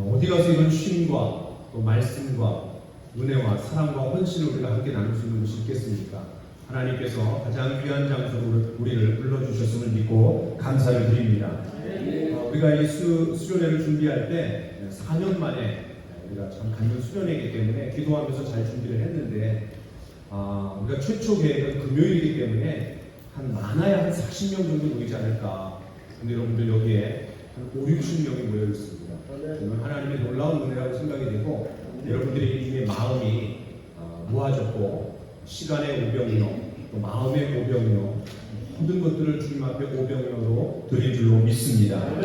어디 가서 이런 쉼과 또 말씀과 은혜와 사랑과 헌신을 우리가 함께 나눌 수 있는 것이 있겠습니까? 하나님께서 가장 귀한 장소로 우리를 불러주셨음을 믿고 감사를 드립니다. 우리가 이 수련회를 준비할 때 4년 만에 우리가 참 갖는 수련회이기 때문에 기도하면서 잘 준비를 했는데 우리가 최초 계획은 금요일이기 때문에 많아야 한 40명 정도 모이지 않을까. 근데 여러분들 여기에 한 5, 60명이 모여 있습니다. 저는 하나님의 놀라운 은혜라고 생각이 되고 여러분들이 이미 마음이 모아졌고 시간의 오병이어 또 마음의 오병이어 모든 것들을 주님 앞에 오병이어로 드릴 줄로 믿습니다.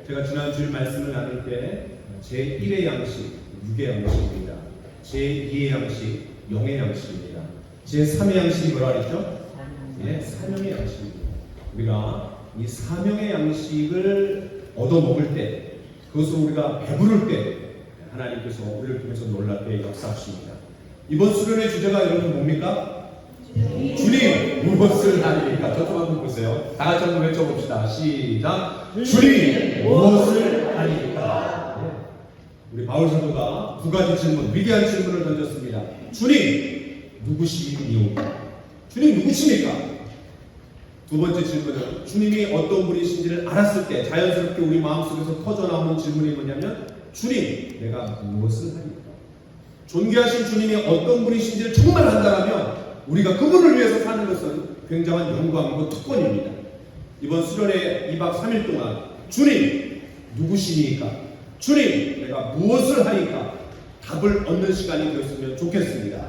제가 지난주에 말씀을 나눌 때 제1의 양식, 6의 양식입니다. 제2의 양식, 영의 양식입니다. 제3의 양식이 뭐라 그랬죠? 사명의 양식입니다. 우리가 이 사명의 양식을 얻어먹을 때, 그것을 우리가 배부를 때 하나님께서 우리를 통해서 놀랍게 역사하십니다. 이번 수련의 주제가 여러분 뭡니까? 주님 무엇을 하니까? 저쪽 한번 보세요. 다 같이 한번 외쳐봅시다. 시작. 주님 무엇을 하니까? 우리 바울 사도가 두 가지 질문, 위대한 질문을 던졌습니다. 주님 누구시니까? 주님 누구십니까? 두 번째 질문은 주님이 어떤 분이신지를 알았을 때 자연스럽게 우리 마음속에서 터져나오는 질문이 뭐냐면 주님 내가 무엇을 하니까? 존귀하신 주님이 어떤 분이신지를 정말 안다면 우리가 그분을 위해서 사는 것은 굉장한 영광이고 특권입니다. 이번 수련회 2박 3일 동안 주님 누구시니까? 주님 내가 무엇을 하니까? 답을 얻는 시간이 되었으면 좋겠습니다.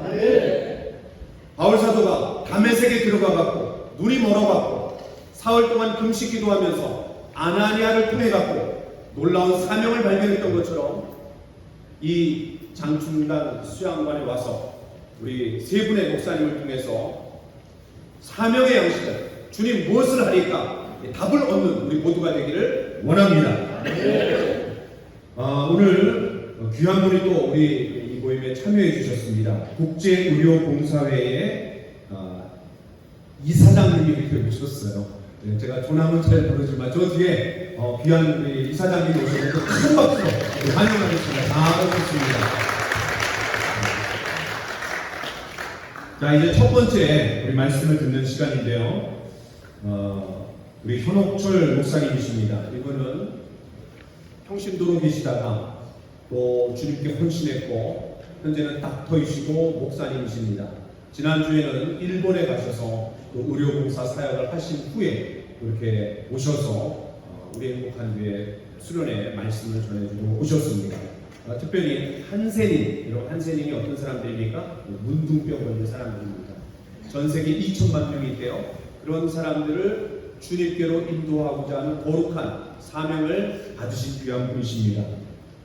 바울 사도가 다메섹에 들어가갖고 눈이 멀어갖고 사흘 동안 금식 기도하면서 아나니아를 통해갖고 놀라운 사명을 발견했던 것처럼 이 장충단 수양관에 와서 우리 세 분의 목사님을 통해서 사명의 양식을 주님 무엇을 하니까 답을 얻는 우리 모두가 되기를 원합니다. 오늘 귀한 분이 또 우리 이 모임에 참여해 주셨습니다. 국제의료봉사회의 이사장님이 이렇게 오셨어요. 제가 조남은 잘 모르지만 저 뒤에 귀한 우리 이사장님이 오셔서 큰 박수로 환영하겠습니다. 다 오셨습니다. 자, 이제 첫 번째 우리 말씀을 듣는 시간인데요. 우리 현옥철 목사님이십니다. 이분은 평신도로 계시다가 또 주님께 헌신했고 현재는 닥터이시고 목사님이십니다. 지난주에는 일본에 가셔서 또 의료봉사 사역을 하신 후에 이렇게 오셔서 우리 행복한 교회 수련회 말씀을 전해주고 오셨습니다. 특별히 한세린, 여러분 한세린이 어떤 사람들입니까? 문둥병 걸린 사람들입니다. 전 세계 2천만 명이 있대요. 그런 사람들을 주님께로 인도하고자 하는 거룩한 사명을 받으신 귀한 분이십니다.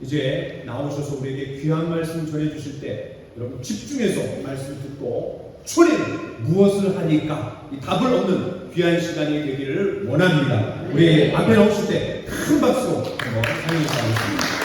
이제 나오셔서 우리에게 귀한 말씀 전해주실 때 여러분 집중해서 말씀 듣고 주님 무엇을 하니까 이 답을 얻는 귀한 시간이 되기를 원합니다. 우리 앞에 나오실 때 큰 박수로 한번 사용해 주시겠습니다.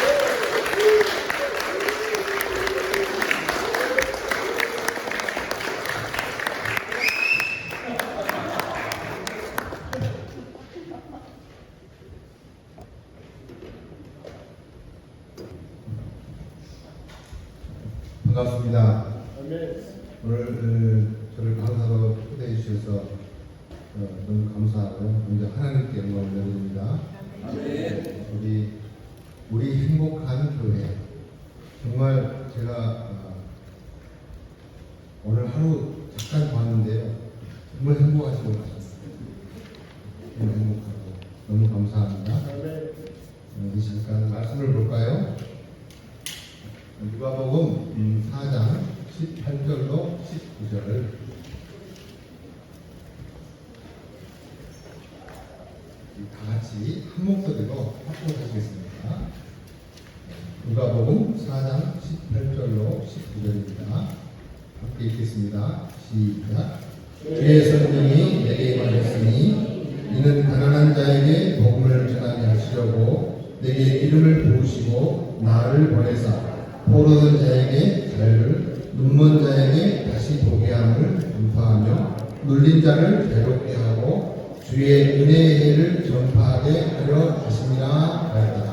반갑습니다. 오늘 저를 강사로 초대해 주셔서 너무 감사하고 먼저 하나님께 영광을 드립니다. 우리 행복한 교회 정말 제가 오늘 하루 잠깐 봤는데요. 정말 행복하시고 가셨어요. 정말 행복하고 너무 감사합니다. 이 시간 말씀을 볼까요? 누가복음 4장 18절로 19절 다 같이 한 목소리로 합독하시겠습니다. 누가복음 4장 18절로 19절입니다. 함께 읽겠습니다. 시작. 주의 성령이 내게 임하셨으니 이는 가난한 자에게 복음을 전하게 하시려고 내게 이름을 부으시고 나를 보내사 포로된 자에게 자유를, 눈먼 자에게 다시 보게 함을 전파하며 눌린 자를 자유롭게 하고 주의 은혜의 해를 전파하게 하려 하심이라 하였다.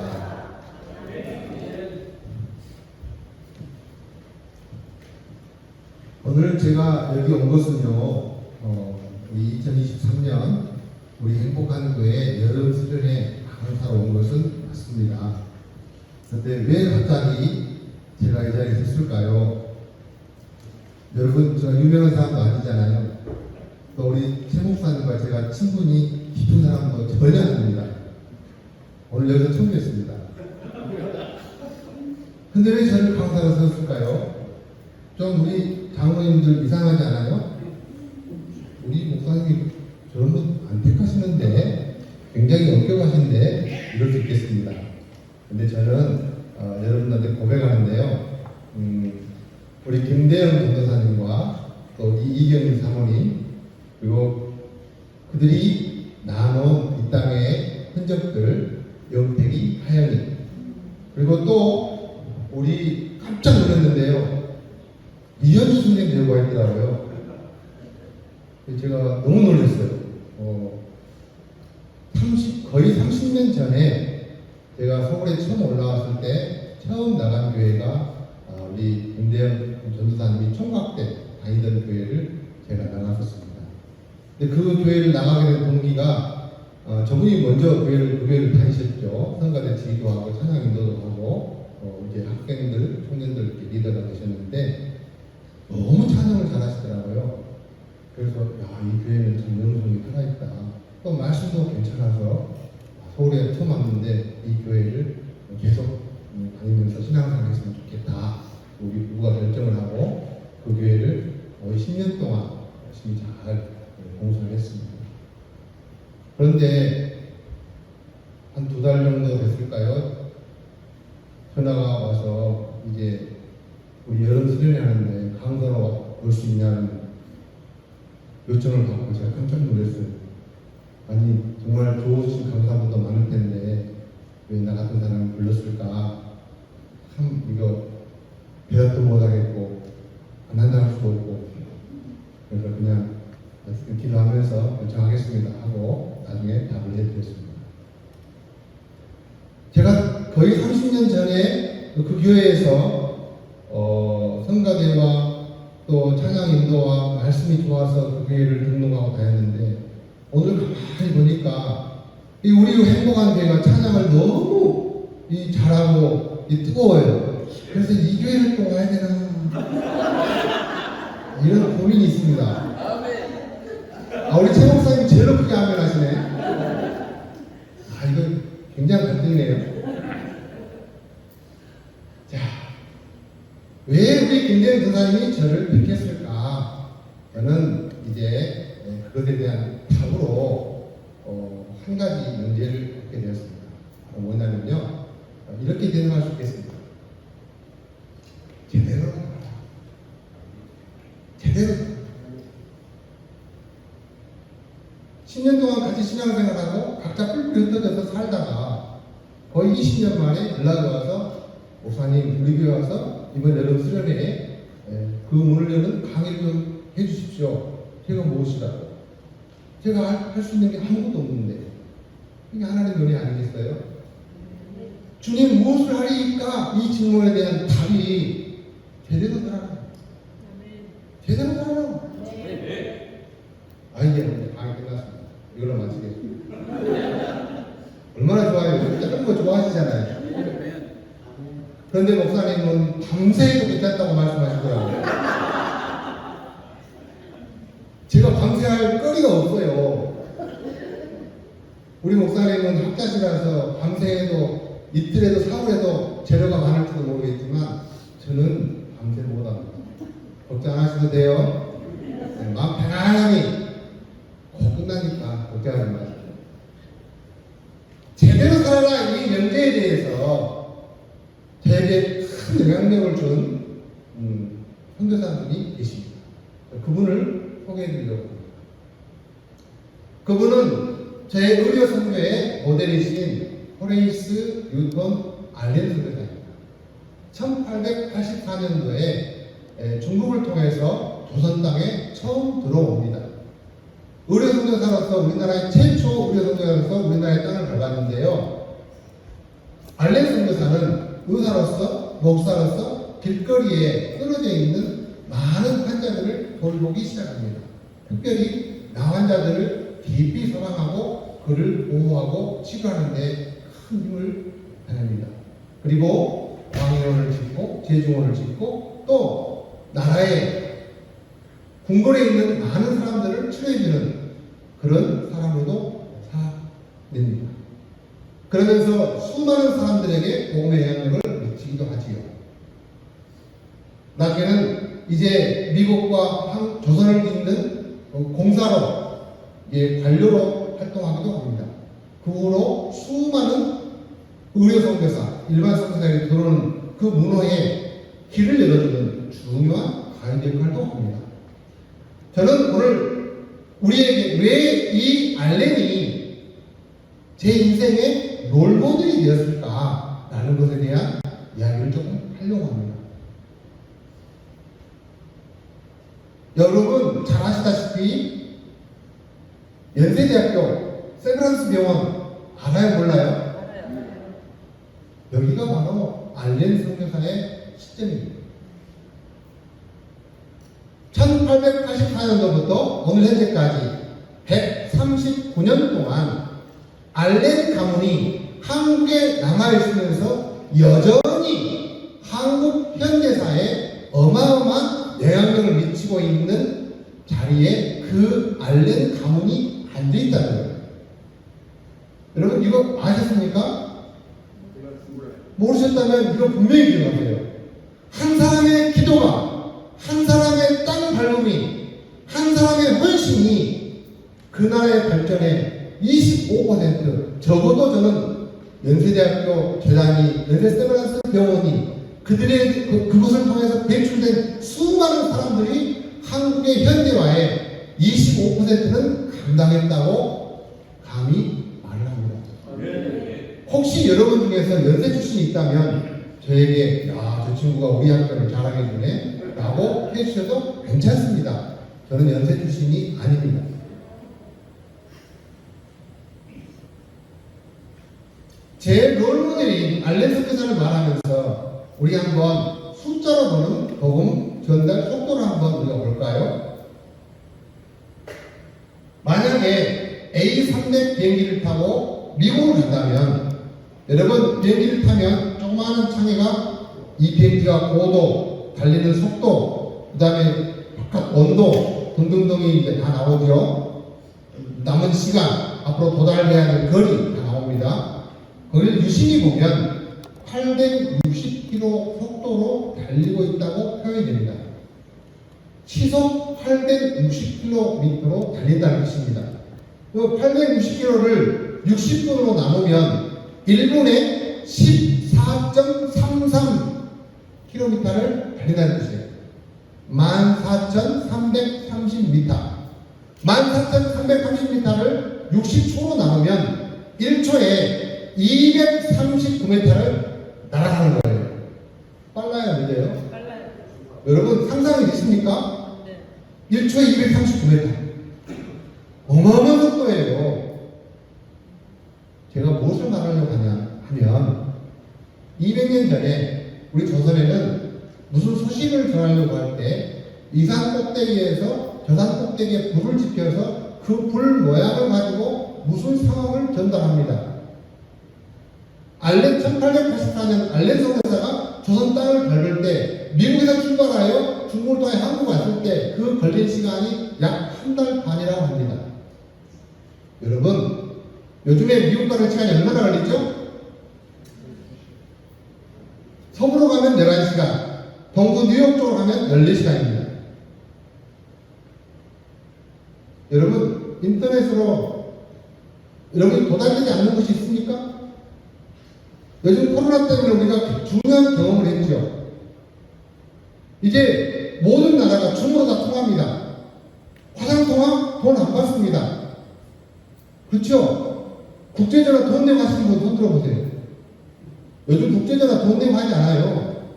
오늘 제가 여기 온 것은요, 우리 2023년 우리 행복한 교회 여름 수련회 강사로 온 것은 맞습니다. 그런데 왜 갑자기 제가 이 자리에 섰을까요? 여러분, 저 유명한 사람도 아니잖아요. 또 우리 최 목사님과 제가 친분이 깊은 사람도 전혀 아닙니다. 오늘 여기서 처음 뵀습니다. 근데 왜 저를 강사로 섰을까요? 좀 우리 장로님들 이상하지 않아요? 우리 목사님이 저런 분 안 택하시는데 굉장히 엄격하신데 이럴 수 있겠습니다. 근데 저는 여러분들한테 고백하는데요. 우리 김대영 전도사님과 또 이경민 사모님 그리고 그들이 나눈 이 땅의 흔적들 영택이 하연이 그리고 또 우리 깜짝 놀랐는데요. 이현주 선생님 되고 있더라고요. 제가 너무 놀랐어요. 거의 30년 전에 제가 서울에 처음 올라왔을 때 처음 나간 교회가 우리 김대현 전도사님이 총각 때 다니던 교회를 제가 나갔었습니다. 근데 그 교회를 나가게 된 동기가 저분이 먼저 그 교회를 다니셨죠. 성가대 지휘도 하고 찬양 인도도 하고 이제 학생들, 청년들 이렇게 리더가 되셨는데 너무 찬양을 잘하시더라고요. 그래서 이 교회는 참 영성이 살아있다. 또 말씀도 괜찮아서 서울에 처음 왔는데 이 교회를 계속 다니면서 신앙생활 했으면 좋겠다. 우리 부부가 결정을 하고 그 교회를 거의 10년 동안 열심히 잘 공사를 했습니다. 그런데 한 2달 정도 됐을까요? 전화가 와서 이제 우리 여름 수련회 하는데 강사로 올 수 있냐는 요청을 받고 제가 깜짝 놀랐어요. 아니 정말 좋으신 강사보다 많을 텐데 왜 나 같은 사람을 불렀을까? 참 이거 대답도 못하겠고 안 한다 할 수도 없고 그래서 그냥 기도하면서 결정하겠습니다 하고 나중에 답을 해드렸습니다. 제가 거의 30년 전에 그 교회에서 성가대와 또 찬양 인도와 말씀이 좋아서 그 교회를 등록하고 다녔는데 오늘 가만히 보니까 이 우리 행복한 교회가 찬양을 너무 잘하고 뜨거워요. 그래서 이 교회를 또 와야 되나 이런 고민이 있습니다. 우리 최 목사님 제일 크게 아멘 하시네. 이거 굉장히 갈등이네요. 자, 왜 우리 김대현 전사님이 저를 뵙겠을까? 저는 이제 그것에 대한 답으로 한 가지 문제를 갖게 되었습니다. 뭐냐면요, 이렇게 대응할 수 있겠습니다. 제대로 10년 동안 같이 신앙생활하고 각자 뿔뿔이 흩어져서 살다가 거의 20년 만에 연락이 와서 목사님 우리 교회 와서 이번 여름 수련회에 그 문을 여는 강의를 좀 해주십시오. 제가 무엇이라고? 제가 할 수 있는 게 아무것도 없는데 이게 하나님의 은혜 아니겠어요? 주님 무엇을 하리까? 이 질문에 대한 답이 제대로 들어요. 제대로 들어요. 이제 강의 끝났습니다. 이걸로 마치겠습니다. 얼마나 좋아요. 작은 거 좋아하시잖아요. 그런데 목사님은 밤새도 괜찮다고 말씀하시더라고요. 제가 밤새할 거리가 없어요. 우리 목사님은 학자시라서 밤새도 이틀에도 사흘에도 재료가 많을지도 모르겠지만 저는 밤새 못합니다. 걱정 안 하셔도 돼요. 마음 편안하게 곧 끝나니까 걱정하지 마세요. 제대로 살아라 이 명제에 대해서 저에게 큰 영향력을 준 선교사분이 계십니다. 그분을 소개해드리려고 합니다. 그분은 제 의료 선교의 모델이신 호레이스 뉴턴 알렌 선교사입니다. 1884년도에 중국을 통해서 조선 땅에 처음 들어옵니다. 의료 선교사로서 우리나라의 최초 의료 선교사로서 우리나라의 땅을 밟았는데요. 알렌 선교사는 의사로서 목사로서 길거리에 쓰러져 있는 많은 환자 환자들을 돌보기 시작합니다. 특별히 낭환자들을 깊이 사랑하고 그를 보호하고 치료하는 데 큰 힘을 다합니다. 그리고 광해원을 짓고 제중원을 짓고 또 나라의 궁궐에 있는 많은 사람들을 치료해주는 그런 사람으로도 살아냅니다. 그러면서 수많은 사람들에게 복음의 영향을 미치기도 하지요. 나중에는 이제 미국과 조선을 잇는 공사로 관료로 활동하기도 합니다. 그 후로 수많은 의료 선교사, 일반 선교사들이 들어오는 그 문호에 길을 열어주는 중요한 가이드 역할도 합니다. 저는 오늘 우리에게 왜 이 알렌이 제 인생의 롤모델이 되었을까라는 것에 대한 이야기를 조금 하려고 합니다. 여러분 잘 아시다시피 연세대학교 세브란스 병원 알아요 몰라요? 여기가 바로 알렌 선교사의 시점입니다. 1884년도부터 오늘 현재까지 139년 동안 알렌 가문이 한국에 남아있으면서 여전히 한국 현대사에 어마어마한 영향력을 미치고 있는 자리에 그 알렌 가문이 앉아있다는 거예요. 여러분 이거 아셨습니까? 모르셨다면 이거 분명히 기억하세요. 한 사람의 기도가, 한 사람의 땅 밟음이, 한 사람의 헌신이 그 나라의 발전에 25% 적어도 저는 연세대학교 재단이, 연세 세브란스 병원이 그것을 통해서 배출된 수많은 사람들이 한국의 현대화에 25%는 감당했다고 감히 말을 합니다. 혹시 여러분 중에서 연세 출신이 있다면 저에게 야, 저 친구가 우리 학교를 자랑해주네 라고 해주셔도 괜찮습니다. 저는 연세 출신이 아닙니다. 제 롤모델인 알렌 선교사를 말하면서 우리 한번 숫자로 보는 복음 전달 속도를 한번 우리가 볼까요? 만약에 A300 비행기를 타고 미국을 간다면 여러분 비행기를 타면 조그마한 창에가 이 비행기가 고도, 달리는 속도, 그 다음에 바깥 온도 등등등이 이제 다 나오죠. 남은 시간, 앞으로 도달해야 할 거리 다 나옵니다. 거기를 유심히 보면 860km 속도로 달리고 있다고 표현이 됩니다. 시속 860km로 달린다는 뜻입니다. 이 860km를 60분으로 나누면 1분에 14.33km를 달린다는 뜻이에요. 14,330m. 14,330m를 60초로 나누면 1초에 239m를 날아가는 거예요. 빨라요, 늦어요? 빨라요. 여러분 상상이 되십니까? 네. 1초에 239m. 어마어마한 속도예요. 제가 무엇을 말하려고 하면 200년 전에 우리 조선에는 무슨 소식을 전하려고 할 때 이 산 꼭대기에서 저 산 꼭대기에 불을 지펴서 그 불 모양을 가지고 무슨 상황을 전달합니다. 1884년 알렌 선교사가 조선 땅을 밟을 때 미국에서 출발하여 중국을 통해 한국 왔을 때 그 걸린 시간이 약 한 달 반이라고 합니다. 여러분 요즘에 미국 가는 시간이 얼마나 걸리죠? 서부로 가면 11시간, 동부 뉴욕 쪽으로 가면 14시간입니다. 여러분 인터넷으로 여러분이 도달되지 않는 것이 있습니까? 요즘 코로나 때문에 우리가 중요한 경험을 했죠. 이제 모든 나라가 줌으로 다 통합니다. 화상통화 돈 안 받습니다. 그렇죠? 국제전화 돈 내고 하시는 분 손 들어보세요. 요즘 국제전화 돈 내고 하지 않아요.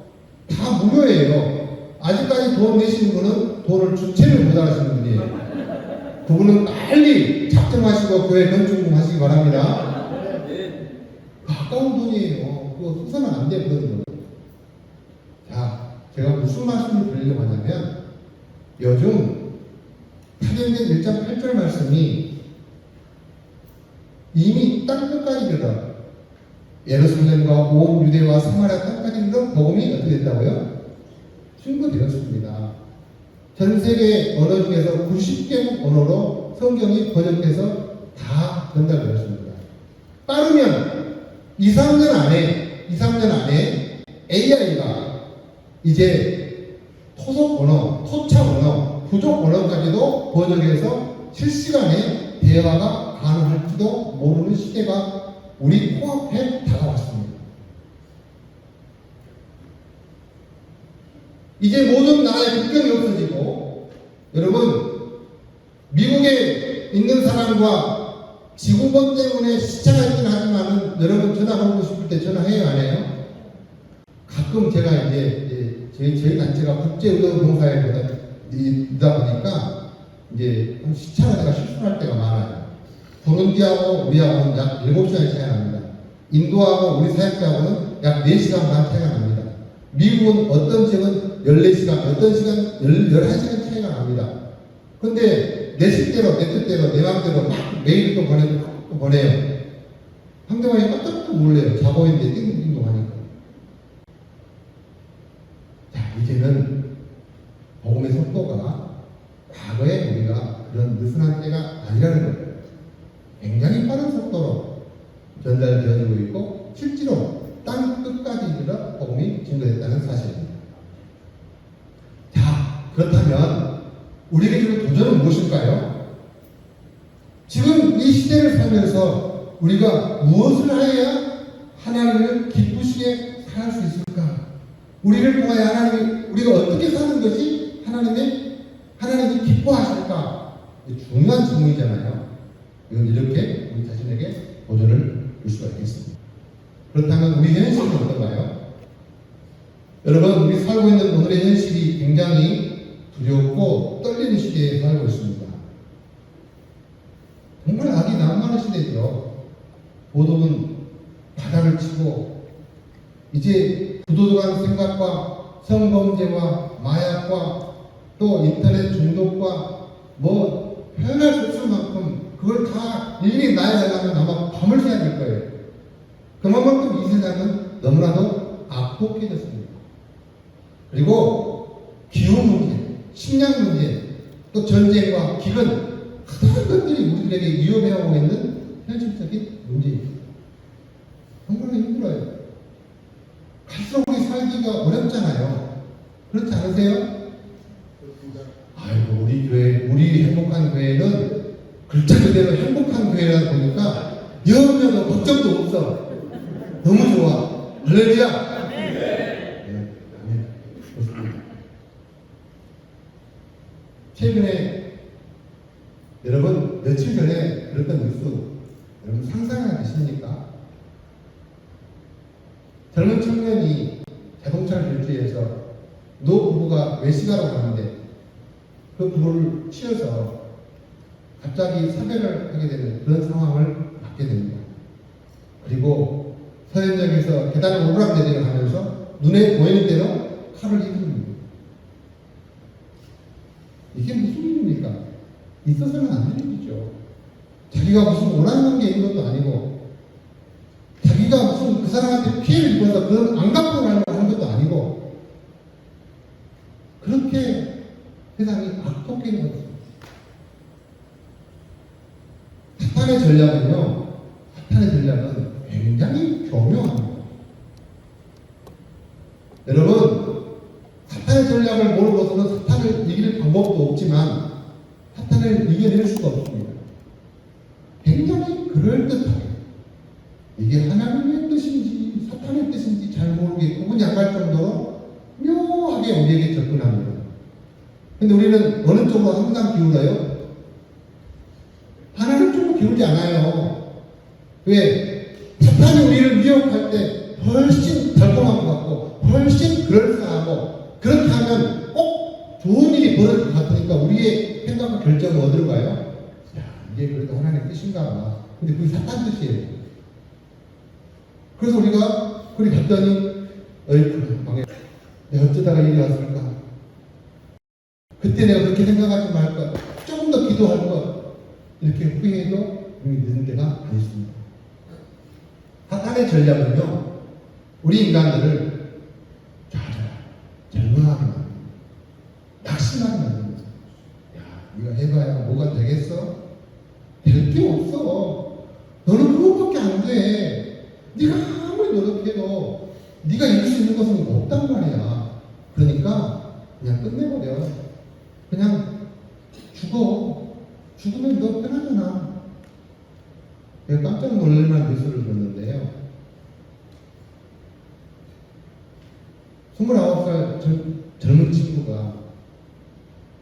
다 무료예요. 아직까지 돈 내시는 분은 돈을 주체를 못 하시는 분이에요. 그분은 빨리 작정하시고 교회 건축금 하시기 바랍니다. 가까운 돈이에요. 그거 흑사는 안 되거든요. 자, 제가 무슨 말씀을 드리려고 하냐면 요즘 사도행전 1장 8절 말씀이 이미 땅 끝까지 이르러 예루살렘과 온 유대와 사마리아 땅까지 이르러 복음이 어떻게 됐다고요? 충분되었습니다. 전 세계 언어 중에서 90개국 언어로 성경이 번역돼서 다 전달되었습니다. 빠르면 2, 3년 안에 AI가 이제 토속 언어, 토착 언어, 부족 언어까지도 번역해서 실시간에 대화가 가능할지도 모르는 시대가 우리 코앞에 다가왔습니다. 이제 모든 나라의 국경이 없어지고, 여러분, 미국에 있는 사람과 지구본 때문에 시차가 있긴 하지만 여러분 전화 걸고 싶을 때 전화해요, 안 해요? 가끔 제가 이제 저희 단체가 국제의료봉사에이다 보니까 이제 시차가 제가 실수할 때가 많아요. 부룬디하고 우리하고는 약 7시간 차이가 납니다. 인도하고 우리 사역자하고는 약 4시간 반 차이가 납니다. 미국은 어떤 지역은 14시간, 어떤 시간 11시간 차이가 납니다. 근데 내 식대로, 내 뜻대로, 내 마음대로 막 메일도 보내요. 상대방이 깜짝도 놀래요. 자고 있는데 띵띵동 하니까. 자, 이제는 복음의 속도가 과거에 우리가 그런 느슨한 때가 아니라는 거예요. 굉장히 빠른 속도로 전달되어지고 있고 실제로 땅 끝까지 이르러 복음이 증거됐다는 사실입니다. 자, 그렇다면 우리에게 주는 도전은 무엇일까요? 지금 이 시대를 살면서 우리가 무엇을 해야 하나님을 기쁘시게 살 수 있을까? 우리를 통하여 우리가 어떻게 사는 것이 하나님이 기뻐하실까? 중요한 질문이잖아요. 이건 이렇게 우리 자신에게 도전을 줄 수가 있겠습니다. 그렇다면 우리 현실은 어떤가요? 여러분, 우리 살고 있는 오늘의 현실이 굉장히 두렵고 떨리는 시대에 살고 있습니다. 정말 악이 난무하는 시대죠. 도덕은 바닥을 치고 이제 부도덕한 생각과 성범죄와 마약과 또 인터넷 중독과 표현할 수 없을 만큼 그걸 다 일일이 나열하려면 아마 밤을 새야 될 거예요. 그만큼 이 세상은 너무나도 악독해졌습니다. 그리고 기후 문제, 식량 문제, 또 전쟁과 기근, 그런 것들이 우리들에게 위협해오고 있는 현실적인 문제입니다. 정말 힘들어요. 갈수록 우리 살기가 어렵잖아요. 그렇지 않으세요? 아이고, 우리 교회, 우리 행복한 교회는 글자 그대로 행복한 교회라다 보니까 염려도 걱정도 없어. 너무 좋아. 할렐루야. 네, 좋습니다. 최근에 여러분 며칠 전에 들었던 뉴스 여러분 상상이 되십니까? 젊은 청년이 자동차를 결제해서 노 부부가 외식하러 가는데 그 부부를 치여서 갑자기 사별을 하게 되는 그런 상황을 맞게 됩니다. 그리고 서현역에서 계단을 오르락내리락 하면서 눈에 보이는 대로 칼을 휘두릅니다. 이게 무슨 일입니까? 있어서는 안 되는 일이죠. 자기가 무슨 원하는 게 있는 것도 아니고 자기가 무슨 그 사람한테 피해를 입어서 그런 안 갚고 하는 것도 아니고 그렇게 세상이 악독해진 것입니다. 사탄의 전략은 굉장히 교묘합니다. 여러분, 사탄의 전략을 모르고서는 사탄을 이길 방법도 없지만 사탄을 이겨낼 수가 없습니다. 굉장히 그럴듯하게 이게 하나님의 뜻인지 사탄의 뜻인지 잘 모르게 구분이 안 갈 정도로 묘하게 우리에게 접근합니다. 근데 우리는 어느 쪽으로 항상 기울어요? 하나님 쪽으로 기울지 않아요. 왜? 사탄이 우리를 미혹할 때 훨씬 달콤한 것 같고 훨씬 그럴싸하고 그렇게 하면 꼭 좋은 일이 벌어질 것 같으니까 우리의 생각과 결정은 어디로 가요? 야, 이게 그래도 하나님의 뜻인가 봐. 근데 그게 사탄 뜻이에요. 그래서 우리가 그리 갔더니 어이구 망해. 내가 어쩌다가 일이 왔을까? 그때 내가 그렇게 생각하지 말 것, 조금 더 기도할 것, 이렇게 후회해도 이미 늦은 때가 아니습니다. 사탄의 전략은요, 우리 인간들을 절망하게 만듭니다. 낙심하게 만듭니다. 야, 이거 해봐야 뭐가 되겠어? 될 게 없어. 너는 그것밖에 안 돼. 네가 아무리 노력해도 네가 이룰 수 있는 것은 없단 말이야. 그러니까 그냥 끝내버려. 그냥 죽어. 죽으면 너 편하잖아. 내가 깜짝 놀랄만한 뉴스를 봤는데요. 29살 젊은 친구가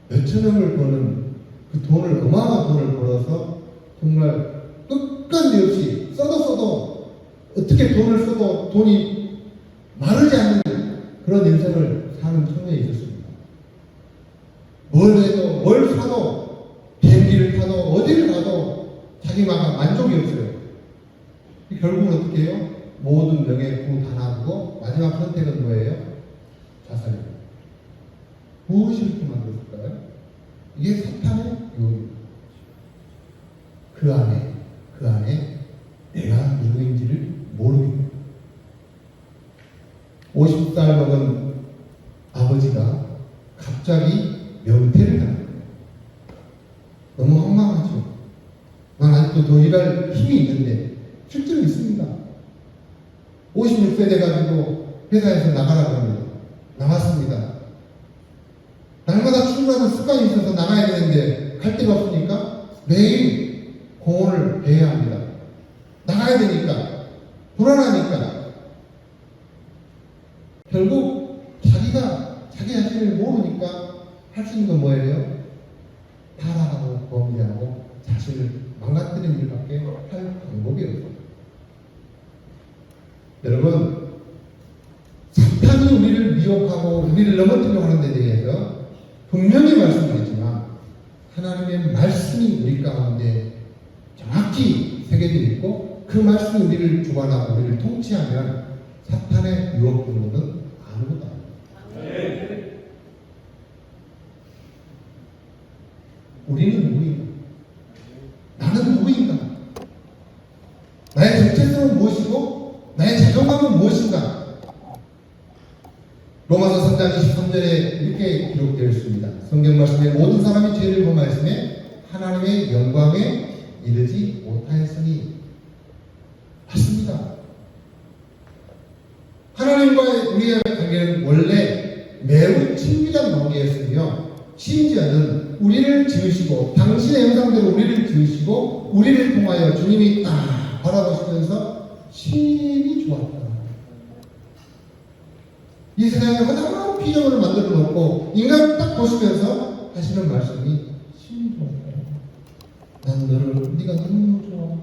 몇천억을 버는 그 돈을, 어마어마한 돈을 벌어서 정말 끝간데 없이 써도 어떻게 돈을 써도 돈이 마르지 않는 그런 인생을 사는 청년이 있었습니다. 뭘 해도, 뭘 사도, 비행기를 타도, 어디를 가도 자기가 만족이 없어요. 결국은 어떻게 해요? 모든 명예, 부 다 놔두고 마지막 선택은 뭐예요? 자살이에요. 무엇이 이렇게 만들었을까요? 이게 사탄의 유혹입니다. 그 안에 내가 누구인지를 모르게 돼요. 50살 먹은 아버지가 갑자기 명퇴를 당합니다. 너무 황망하죠. 난 아직도 더 일할 힘이 있는데 실제로 있습니다. 56세 돼가지고 회사에서 나가라고 합니다. 나갔습니다. 날마다 출근하는 습관이 있어서 나가야 되는데 갈 데가 없으니까 매일 공원을 배회해야 합니다. 나가야 되니까, 불안하니까. 결국 자기가 자기 자신을 모르니까 할 수 있는 건 뭐예요? 타락하고 범죄하고 자신을 망가뜨리는 일밖에 할 방법이 없어요. 여러분, 사탄이 우리를 미혹하고 우리를 넘어뜨리려고 하는 데 대해서 분명히 말씀드리지만 하나님의 말씀이 우리 가운데 정확히 새겨져 있고 그 말씀이 우리를 주관하고 우리를 통치하면 사탄의 유혹 정도는 아무것도 아닙니다. 우리는 누구인가? 나는 누구인가? 나의 정체성은 무엇이고 나의 자존감은 무엇인가? 로마서 3장 23절에 이렇게 기록되어 있습니다. 성경 말씀에 모든 사람이 죄를 범하였음에 하나님의 영광에 이르지 못하였으니. 맞습니다. 하나님과 우리의 관계는 원래 매우 친밀한 관계였으며 심지어는 우리를 지으시고 당신의 형상대로 우리를 지으시고 우리를 통하여 주님이 딱 바라보시면서 심히 좋았다. 이 세상에 허다한 피조물을 만들어 놓고 인간을 딱 보시면서 하시는 말씀이 심히 좋았다. 난 너를, 네가 너무 좋아.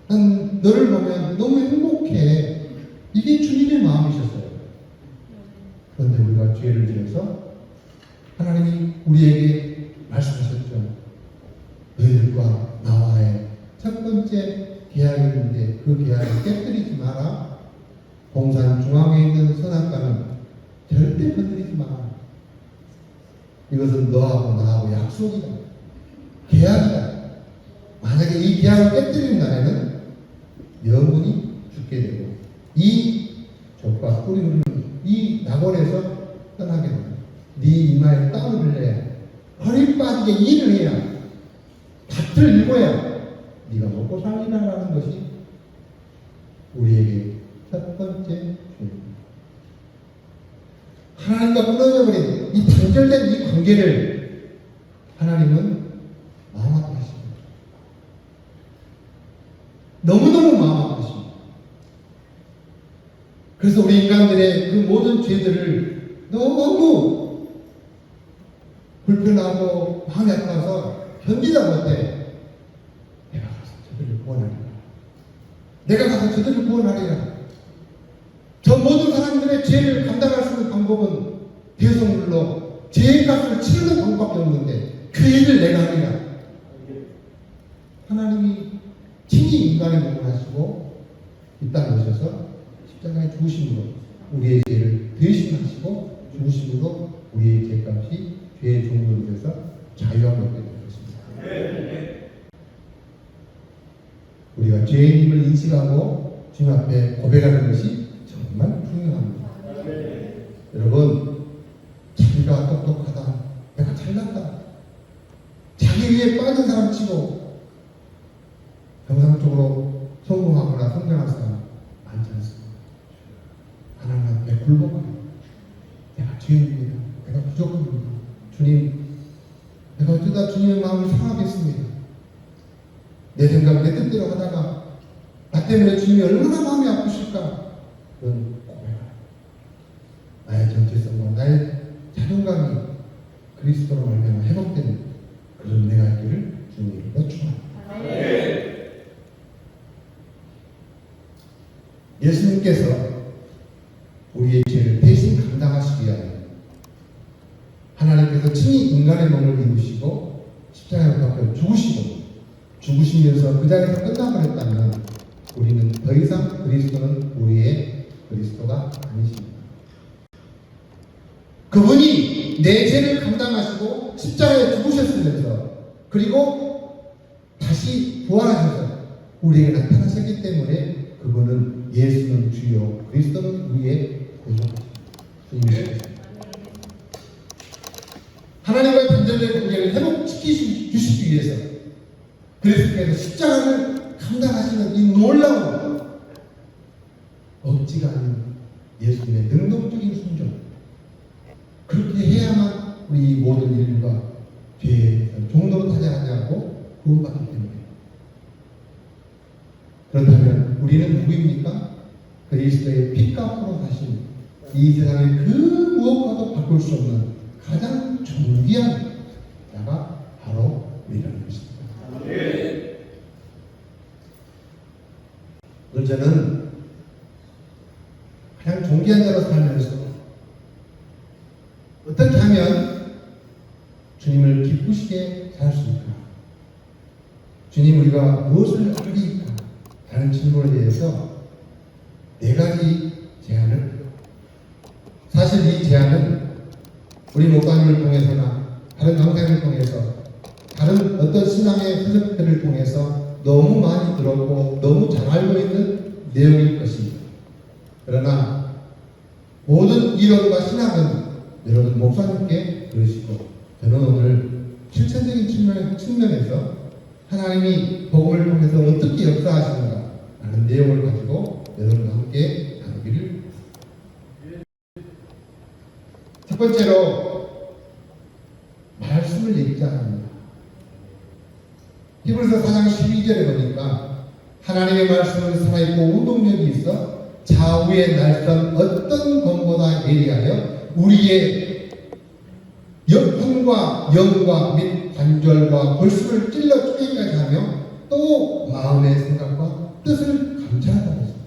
난 너를 보면 너무 행복해. 이게 주님의 마음이셨어요. 그런데 우리가 죄를 지어서 하나님이 우리에게 말씀하셨죠. 너희들과 나와의 첫 번째 계약이었는데 그 계약을 깨뜨리지 마라. 동산 중앙에 있는 선악과는 절대 건드리지 마라. 이것은 너하고 나하고 약속이다. 계약이다. 만약에 이 계약을 깨뜨리는 날에는 영원히 죽게 되고 이 족과 뿌리 흐르는 이 낙원에서 떠나게 됩니다. 네 이마에 땀을 흘려야 허리 빠지게 일을 해야 밭을 일궈야 네가 먹고 살리라는 것이 우리에게 첫 번째 죄입니다. 하나님과 끊어져 버린 이 단절된 이 관계를 하나님은 마음 아파하십니다. 너무너무 마음 아파하십니다. 그래서 우리 인간들의 그 모든 죄들을 너무 불편하고 마음이 아파서 견디다 못해. 내가 가서 저들을 구원하리라. 내가 가서 저들을 구원하리라. 저 모든 사람들의 죄를 감당할 수 있는 방법은 대성물로 죄의 값을 치르는 방법밖에 없는데 그 일을 내가 하리라. 하나님이 친히 인간의 몸을 하시고 이 땅에 오셔서 십자가에 죽으심으로 우리의 죄를 대신하시고 죽으심으로 우리의 죄값이 죄의 내가 죄인임을 인식하고 주님 앞에 고백하는 것이 정말 중요합니다. 여러분, 자기가 똑똑하다, 내가 잘났다, 자기 위에 빠진 사람 치고 정상적으로 성공하거나 성장한 사람 많지 않습니다. 하나님 앞에 굴복하고 내가 죄인입니다, 내가 부족합니다, 주님, 내가 어쩌다 주님의 마음을 상하겠습니다. 내 생각, 내 뜻대로 하다가 나 때문에 주님이 얼마나 마음이 아프실까? 그런 고백을, 나의 정체성과 나의 자존감이 그리스도로 말미암아 회복되는 그런 은혜가 있기를 주님으로 축원합니다. 예수님께서 우리의 죄를 대신 감당하시기 위하여 하나님께서 친히 인간의 몸을 입으시고 십자가에 못 박혀 죽으시면서 그 자리에서 끝나버렸다면 우리는 더 이상 그리스도는 우리의 그리스도가 아니십니다. 그분이 내 죄를 감당하시고 십자가에 죽으셨으면서 그리고 다시 부활하셔서 우리에게 나타나셨기 때문에 그분은 예수는 주요 그리스도는 우리의 구주입니다. 하나님과의 단절된 관계를 회복시키시기 위해서 그리스도께서 십자가를 감당하시는 이 놀라운 억지가 아닌 예수님의 능동적인 순종, 그렇게 해야만 우리 모든 인류가 죄에 종로로 타지 않냐고 구원받기 때문에. 그렇다면 우리는 누구입니까? 그리스도의 피값으로 사신 이 세상의 그 무엇과도 바꿀 수 없는 가장 존귀한 자가 바로 우리라는 것입니다. 오늘 저는 가장 존귀한 자로 살면서 어떻게 하면 주님을 기쁘시게 살 수 있을까? 주님, 우리가 무엇을 알리까? 라는 질문에 대해서 네 가지 제안을, 사실 이 제안은 우리 목사님을 통해서나 다른 강사님을 통해서 다른 어떤 신앙의 서적들을 통해서 너무 많이 들었고 너무 잘 알고 있는 내용일 것입니다. 그러나 모든 이론과 신학은 여러분 목사님께 들으시고 저는 오늘 실천적인 측면에서 하나님이 복음을 통해서 어떻게 역사하시는가 라는 내용을 가지고 여러분과 함께 나누기를. 첫 번째로 말씀을 읽자 합니다. 히브리서 4장 12절에 보니까 하나님의 말씀은 살아있고 운동력이 있어 좌우의 날선 어떤 검보다 예리하여 우리의 영혼과 영과 및 관절과 골수를 찔러 쪼개기까지 하며 또 마음의 생각과 뜻을 감찰한다고 했습니다.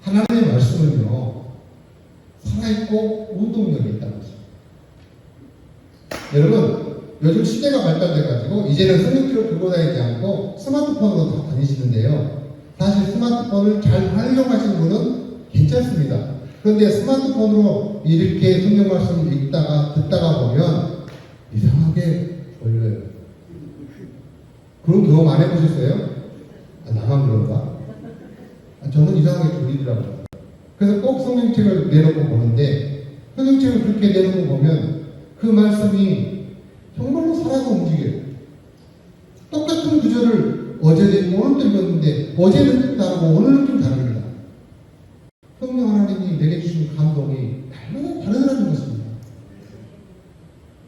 하나님의 말씀은요 살아있고 운동력이 있다는 것입니다. 여러분, 요즘 시대가 발달돼가지고 이제는 성경책을 들고 다니지 않고 스마트폰으로 다 다니시는데요. 사실 스마트폰을 잘 활용하시는 분은 괜찮습니다. 그런데 스마트폰으로 이렇게 성경 말씀을 읽다가 듣다가 보면 이상하게 졸려요. 그런 경험 안 해보셨어요? 나만 그런가? 저는 이상하게 졸리더라고요. 그래서 꼭 성경책을 내놓고 보는데 성경책을 그렇게 내놓고 보면 그 말씀이 정말로 살아서 움직여요. 똑같은 구절을 어제도 읽고 오늘도 읽었는데 어제는 좀 다르고 오늘은 좀 다릅니다. 성령 하나님이 내게 주신 감동이 날마다 다르다는 것입니다.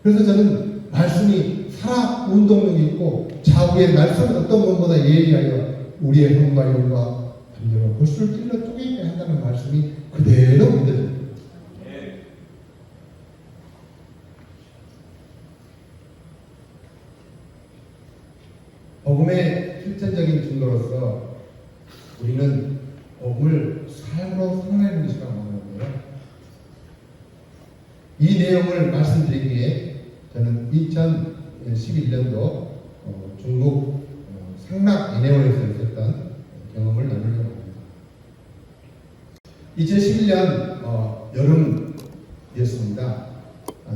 그래서 저는 말씀이 살아 운동력이 있고 좌우의 날선 어떤 것보다 예리하여 우리의 형과 영과 감정과 골수를 찔러 쪼개게 한다는 말씀이 그대로 믿어집니다. 복음의 실천적인 증거로서 우리는 복음을 삶으로 살아내는 것이라고 말하는데요. 이 내용을 말씀드리기에 저는 2011년도 중국 상락 애네원에서 있었던 경험을 나누려고 합니다. 2011년 여름이었습니다.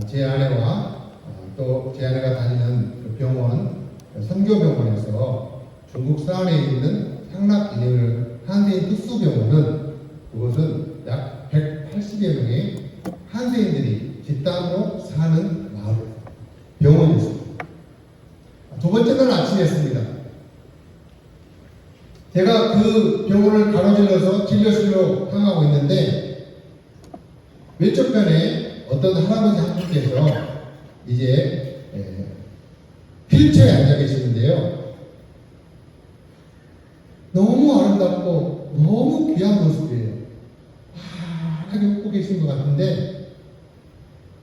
제 아내와 또 제 아내가 다니는 병원 선교병원에서 중국 서안에 있는 향락기능을 한세인 특수병원은 그것은 약 180여 명의 한세인들이 집단으로 사는 마을 병원이었습니다. 두 번째 날 아침이었습니다. 제가 그 병원을 가로질러서 진료실로 향하고 있는데 왼쪽편에 어떤 할아버지 한 분께서 이제 휠체어에 앉아 계시는데요. 너무 아름답고 너무 귀한 모습이에요. 환하게 웃고 계신 것 같은데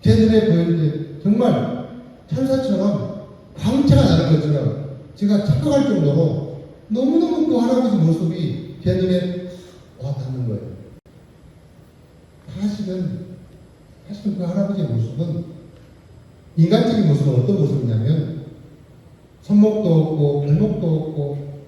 제 눈에 보이는데 정말 천사처럼 광채가 나는 것처럼 제가 착각할 정도로 너무너무 그 할아버지 모습이 제 눈에 와 닿는 거예요. 사실은 그 할아버지의 모습은 인간적인 모습은 어떤 모습이냐면 손목도 없고 발목도 없고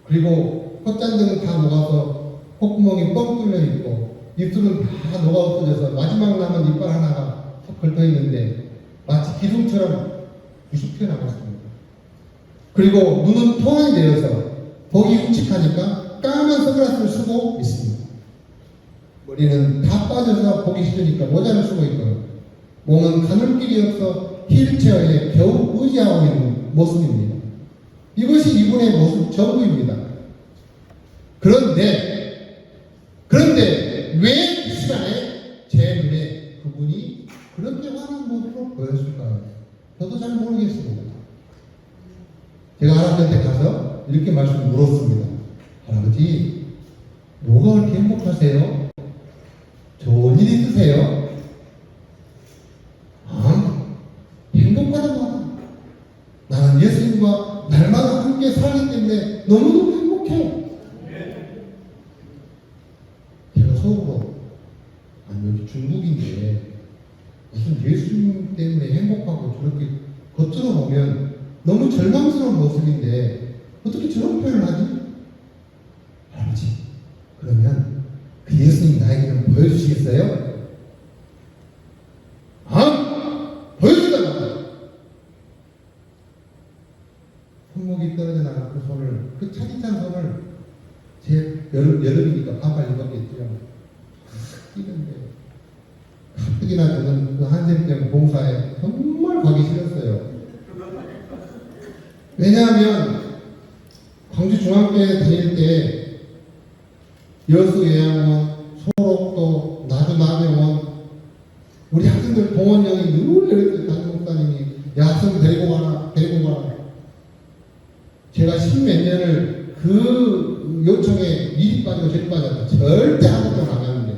그리고 콧잔등은 다 녹아서 콧구멍이 뻥 뚫려 있고 입술은 다 녹아 없어져서 마지막 남은 이빨 하나가 턱 걸터 있는데 마치 기둥처럼 부식 튀어나갔습니다. 그리고 눈은 통이 되어서 보기 흉측하니까 까만 선글라스를 쓰고 있습니다. 머리는 다 빠져서 보기 싫으니까 모자를 쓰고 있고 몸은 가눌길이 없어 휠체어에 겨우 의지하고 있는 모습입니다. 이것이 이분의 모습 전부입니다. 그런데 왜 이 시간에 제 눈에 그분이 그렇게 환한 모습으로 보였을까요? 저도 잘 모르겠습니다. 제가 할아버지한테 가서 이렇게 말씀을 물었습니다. 할아버지, 뭐가 그렇게 행복하세요? 좋은 일 있으세요? 행복하다고. 나는 예수님과 날마다 함께 살기 때문에 너무너무 행복해. 제가 속으로, 여기 중국인데 무슨 예수님 때문에 행복하고 저렇게 겉으로 보면 너무 절망스러운 모습인데 어떻게 저런 표현을 하지? 할아버지, 그러면 그 예수님 나에게 좀 보여주시겠어요? 보여주잖아. 손목이 떨어져 나간 그 손을, 그 차디찬 손을 제 여름이니까 반팔 입었겠죠. 뛰는데 가뜩이나 저는 그 한센병 봉사에 정말 가기 싫었어요. 왜냐하면 광주중앙교회 다닐 때 여수예양원, 소록도, 나주남해원 우리 학생들 동원령이 늘 이렇게 담임 목사님이 야 학생 데리고 가라. 제가 십몇 년을 그 요청에 이리 빠지고 저리 빠졌다. 절대 아무것도 안 하는데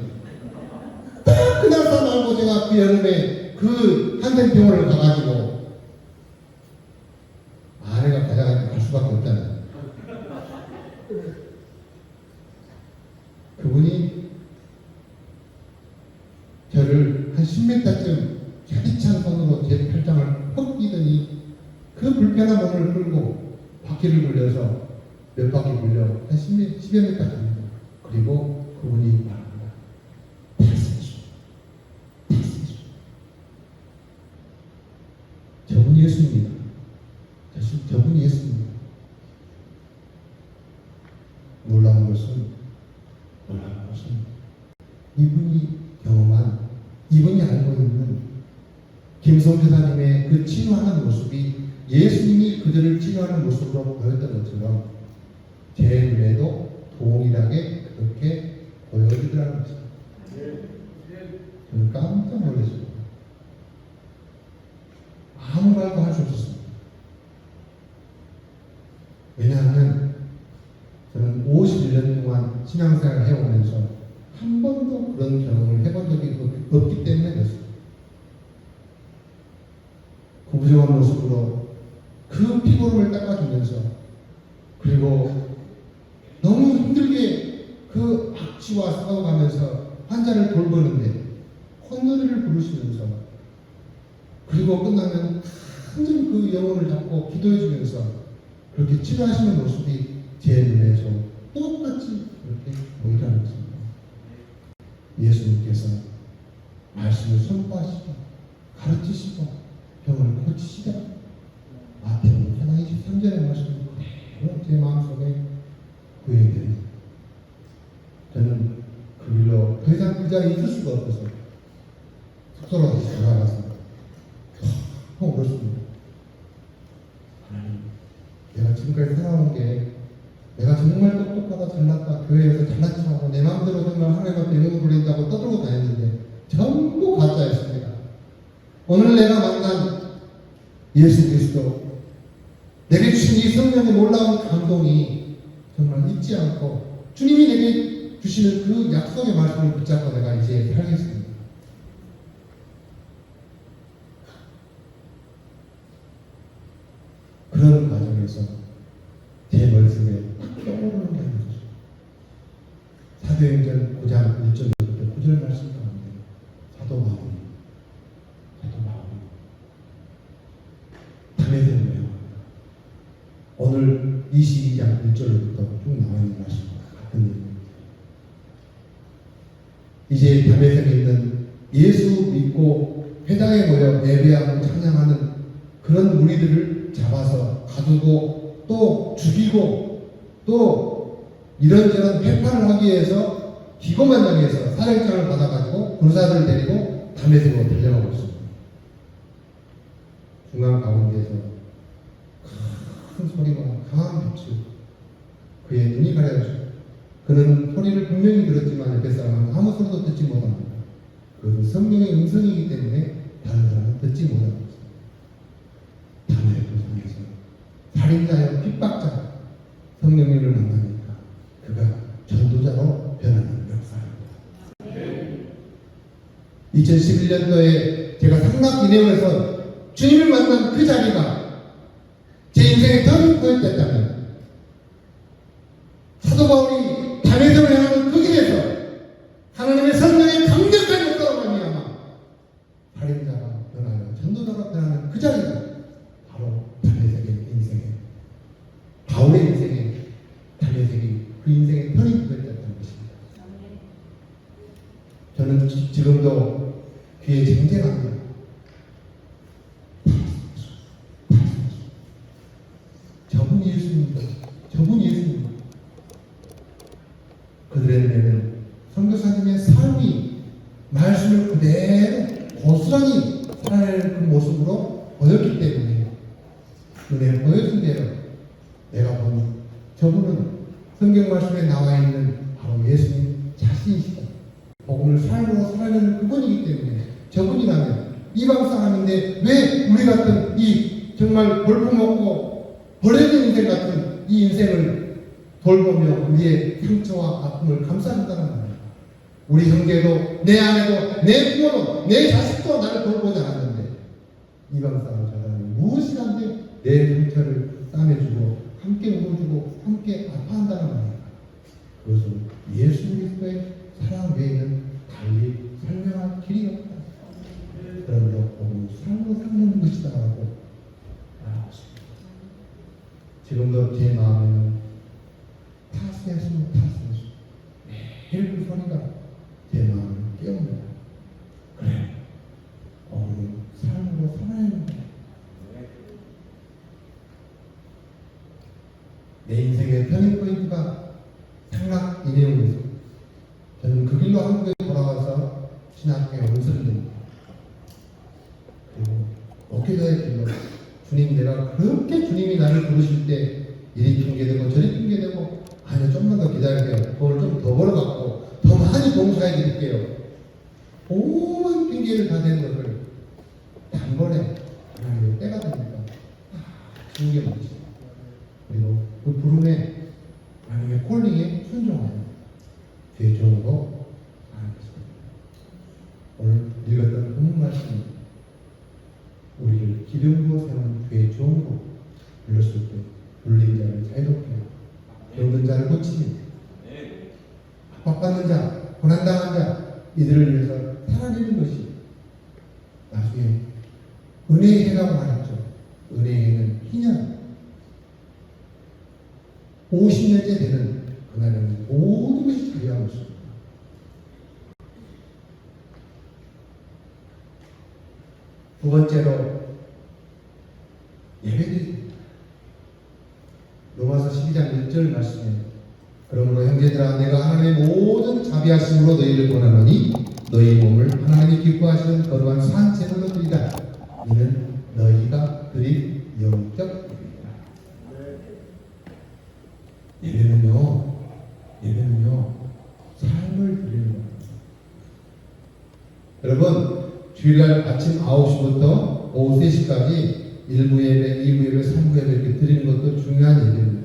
딱 그날만 알고 제가 그 여름에 그 한센병원을 가가지고 아내가 가져가니까 갈 수밖에 없잖아요. 그분이 저를 한 10m쯤 차디찬 손으로 제 팔짱을 퍽 끼더니 그 불편한 몸을 끌고 바퀴를 굴려서 몇 바퀴 굴려 한 10여 미터 갑니다. 그리고 그분이 말합니다. 탈세수. 저분이 예수입니다. 저분이 예수입니다. 놀라운 것은 이분이 알고 있는 김성교사님의 그 치유하는 모습이 예수님이 그들을 치유하는 모습으로 보였던 것처럼 제 눈에도 동일하게 그렇게 보여지더라는 것입니다. 저는 깜짝 놀랐습니다. 아무 말도 할 수 없었습니다. 왜냐하면 저는 51년 동안 신앙생활을 해오면서 한 번도 그런 경험을 해본 적이 없기 때문에 그렇습니다. 그 부정한 모습으로 그 피부를 닦아주면서 그리고 너무 힘들게 그 악취와 싸워가면서 환자를 돌보는데 콧노래를 부르시면서 그리고 끝나면 완전히 그 영혼을 잡고 기도해주면서 그렇게 치료하시는 모습이 제 눈에서 똑같이 그렇게 보이라는 것입니다. 예수님께서 말씀을 선포하시고 가르치시고 병을 고치시다. 마태복음 23절의 말씀을 그대로 제 제 마음속에 구해되는 저는 그 길로 더 이상 그 자리에 있을 수가 없어서 숙소로 다시 돌아가서 울었습니다. 하나님, 내가 지금까지 살아온 게 내가 정말 똑똑하다 잘났다 교회에서 잘난 척하고 내 마음대로 정말 하나님 앞에 영광 돌린다고 떠들고 다녔는데 전부 가짜였습니다. 오늘 내가 만난 예수 그리스도 내게 주신 이 성령의 놀라운 감동이 정말 잊지 않고 주님이 내게 주시는 그 약속의 말씀을 붙잡고 내가 이제 살겠습니다. 그런 과정에서 제 머릿속에 떠오르는 게 있었어요. 사도행전 9장 1절부터 9절 말씀 가운데 사도 바울이 담에 대는 외워 오늘 22장 1절부터 쭉 나와 있는 말씀과 같은 내용입니다. 이제 담에색에 있는 예수 믿고 회당에 모여 예배하고 찬양하는 그런 무리들을 잡아서 가두고 또 죽이고 또 이런저런 회파를 하기 위해서 기고만장해서 사령장을 받아가지고 군사들을 데리고 담에색으로 달려가고 있습니다. 중앙 가운데에서 큰 소리와 강한 빛을 그의 눈이 가려졌습니다. 그는 소리를 분명히 들었지만 옆에 사람은 아무 소리도 듣지 못합니다. 그것은 성령의 음성이기 때문에 다른 사람은 듣지 못합니다. 담의 도상에서 살인자여 핍박자 성령님을 만나니까 그가 전도자로 변하는 역사입니다. 2011년도에 제가 상락기념에서 주님을 만난 그 자리가 제 인생의 터닝포인트였다면 사도 바울이 담에색을 향하는 그 길에서 하나님의 성령의 강력한 역사로 말미암아 살인자가 변하여 전도자로 변하는 그 자리가 바로 담에색의 인생의 바울의 인생의 담에색이 그 인생의 터닝포인트였다는 것입니다. 저는 지금도 귀에 쟁쟁합니다. 저분이 예수입니다. 저분이 예수입니다. 그들의 눈에는 선교사님의 삶이 말씀을 그대로 고스란히 살아내는 그 모습으로 보였기 때문에 눈에 보여준 대로 내가 본 저분은 성경 말씀에 나와 있는 바로 예수님 자신이시다. 복음을 삶으로 살아내는 그분이기 때문에 저분이라면 이방 사람인데 왜 우리 같은 이 정말 볼품없고 버려진 인생 같은 이 인생을 돌보며 우리의 상처와 아픔을 감싸준다는 말이에요. 우리 형제도 내 아내도 내 부모도 내 자식도 나를 돌보지 않았는데 이방 사람 저 사람이 무엇이란데 내 상처를 싸매주고 함께 울어주고 함께 아파한다는 말이에요. 그것은 예수 그리스도의 사랑 외에는 달리 설명할 길이 없다. 그러므로 복음을 삶으로 삼는 것이다라고 말하고 지금도 제 마음에는 타스했습니다. 매일 그 소리가 제 마음을 깨웁니다. 그래, 오늘은 삶으로 살아야 합니다. 내 인생의 터닝포인트가 상락 이 내용에서 저는 그 길로 한국에 돌아와서 신학교에 온설입니다. 그리고 목회자의 길로 주님 내가 그렇게 주님이 나를 부르실 때 이리 핑계대고 저리 핑계대고 아니요 좀만 더 기다릴게요. 돈을 좀 더 벌어갖고 더 많이 봉사해 드릴게요. 오만 핑계를 다 댄 것을 단번에 하나님의 때가 되니까 주는 게 뭐지? 그리고 그 부름에 하나님의 콜링에 순종하여 죄 종으로 살아가겠습니다. 오늘 읽었던 본문 말씀 우리를 기름 부어 세운 죄 종으로 불렀을 때 불린 자를 자유롭게 하고 병든 자를 고치니 압박받는 자, 고난당한 자 이들을 위해서 살아내는 것이 나중에 은혜의 해라고 말했죠. 은혜의 해는 희년 50년째 되는 그날에는 모든 것이 자유하고 있습니다. 두 번째로 예배드립니다. 로마서 12장 보라, 내가 하나님의 모든 자비하심으로 너희를 권하노니 너희 몸을 하나님이 기뻐하시는 거룩한 산 제물로 드리라. 이는 너희가 드릴 영적 예배는요. 예배는요. 삶을 드리는 거예요. 여러분, 주일날 아침 9시부터 오후 3시까지 1부 예배, 2부 예배, 3부 예배 이렇게 드리는 것도 중요한 예배입니다.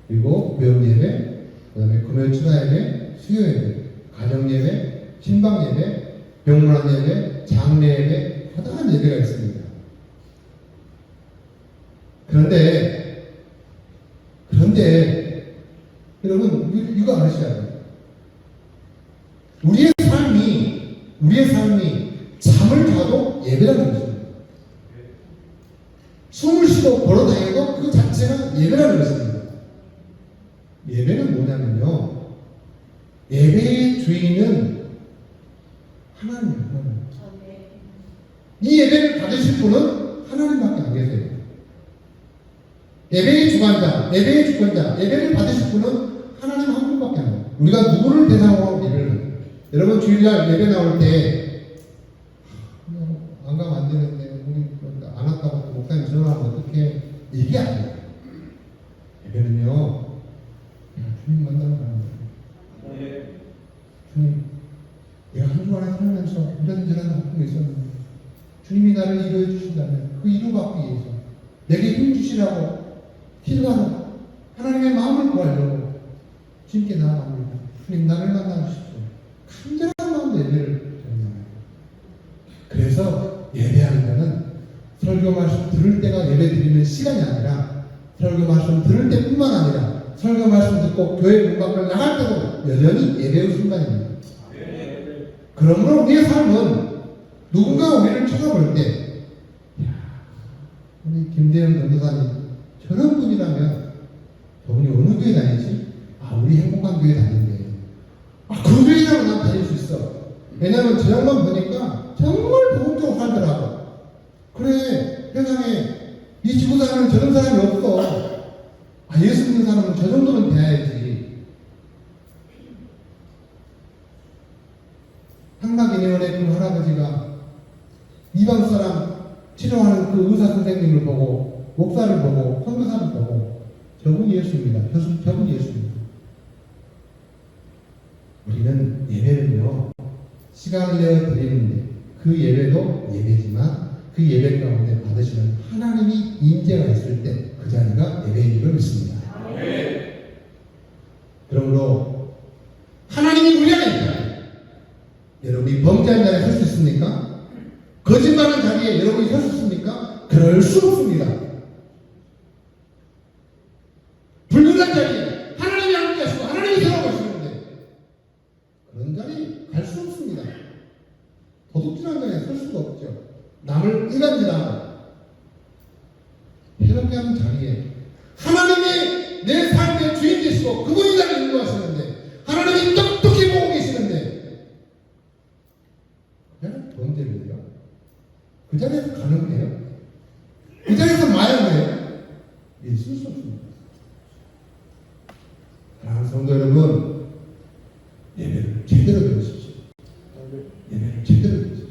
그리고 교육 예배, 그 다음에 금요일 추가 예배, 수요 예배, 가정 예배, 신방 예배, 병문안 예배, 장례 예배, 다양한 예배가 있습니다. 그런데 여러분 이거 아시잖아요. 우리의 삶이 잠을 자도 예배라는 것입니다. 숨을 쉬고 걸어 다니고 그 자체가 예배라는 것입니다. 예배는 뭐냐면요. 예배의 주인은 하나님입니다. 이 예배를 받으실 분은 하나님밖에 안 계세요. 예배의 주관자, 예배의 주권자, 예배를 받으실 분은 하나님 한 분밖에 안 돼요. 우리가 누구를 대상으로 예배를 해요? 여러분 주일날 예배 나올 때 안 가면 안 되는데 우리 안 왔다고 목사님 전화하면 어떻게 이게 아니에요. 예배는요. 주님 만나러 가는 거예요. 주님, 내가 한 주간에 살면서 이런저런 아픔이 있었는데 주님이 나를 이루어 주신다면 그 이루받기 위해서 내게 힘 주시라고 기도하는 하나님의 마음을 구하려고 주님께 나아갑니다. 주님 나를 만나주십시오. 간절한 마음으로 예배를 드립니다. 그래서 예배하는 자는 설교 말씀 들을 때가 예배 드리는 시간이 아니라 설교 말씀 들을 때뿐만 아니라 설교 말씀 듣고 교회 문 밖을 나갈 때도 여전히 예배의 순간입니다. 그러므로 우리의 삶은 누군가 우리를 쳐다볼 때 우리 김대현 전도사님 저런 분이라면 저분이 어느 교회 다니지? 우리 행복한 교회 다니는데 그 교회라면 난 다닐 수 있어. 왜냐하면 저 양반 보니까 정말 복음적으로 살더라고. 그래, 세상에 이 지구상에는 저런 사람이 없어. 예수 믿는 사람은 저 정도는 돼야지. 한각인회원의 그 할아버지가 이방 사람 치료하는 그 의사 선생님을 보고 목사를 보고 선교사를 보고 저분이 예수입니다. 저분이 예수입니다. 우리는 예배는요 시간을 내어 드리는데 그 예배도 예배지만 그 예배 가운데 받으시는 하나님이 임재가 있을 때 그 자리가 예배인 줄 믿습니다. 그러므로 하나님이 우리 안에 있다. 여러분이 범죄한 자리에 설 수 있습니까? 거짓말하는 자리에 여러분이 설 수 있습니까? 그럴 수 없습니다. 불륜한 자리에 하나님이 함께 하시고 하나님이 세워보시는데 그런 자리 갈 수 없습니다. 도둑질하는 자리에 설 수가 없죠. 남을 이간질하고 해롭게 하는 자리에 하나님이 내 삶의 주인 되시고 그분이 나를 인도하시는데 하나님이 똑똑히 보고 계시는데 그냥 범죄를 해요? 그 자리에서 가능해요? 그 자리에서 마약해요? 있을 수 없습니다. 사랑하는 성도 여러분, 예배를 제대로 배우십시오. 예배를 제대로 배우십시오.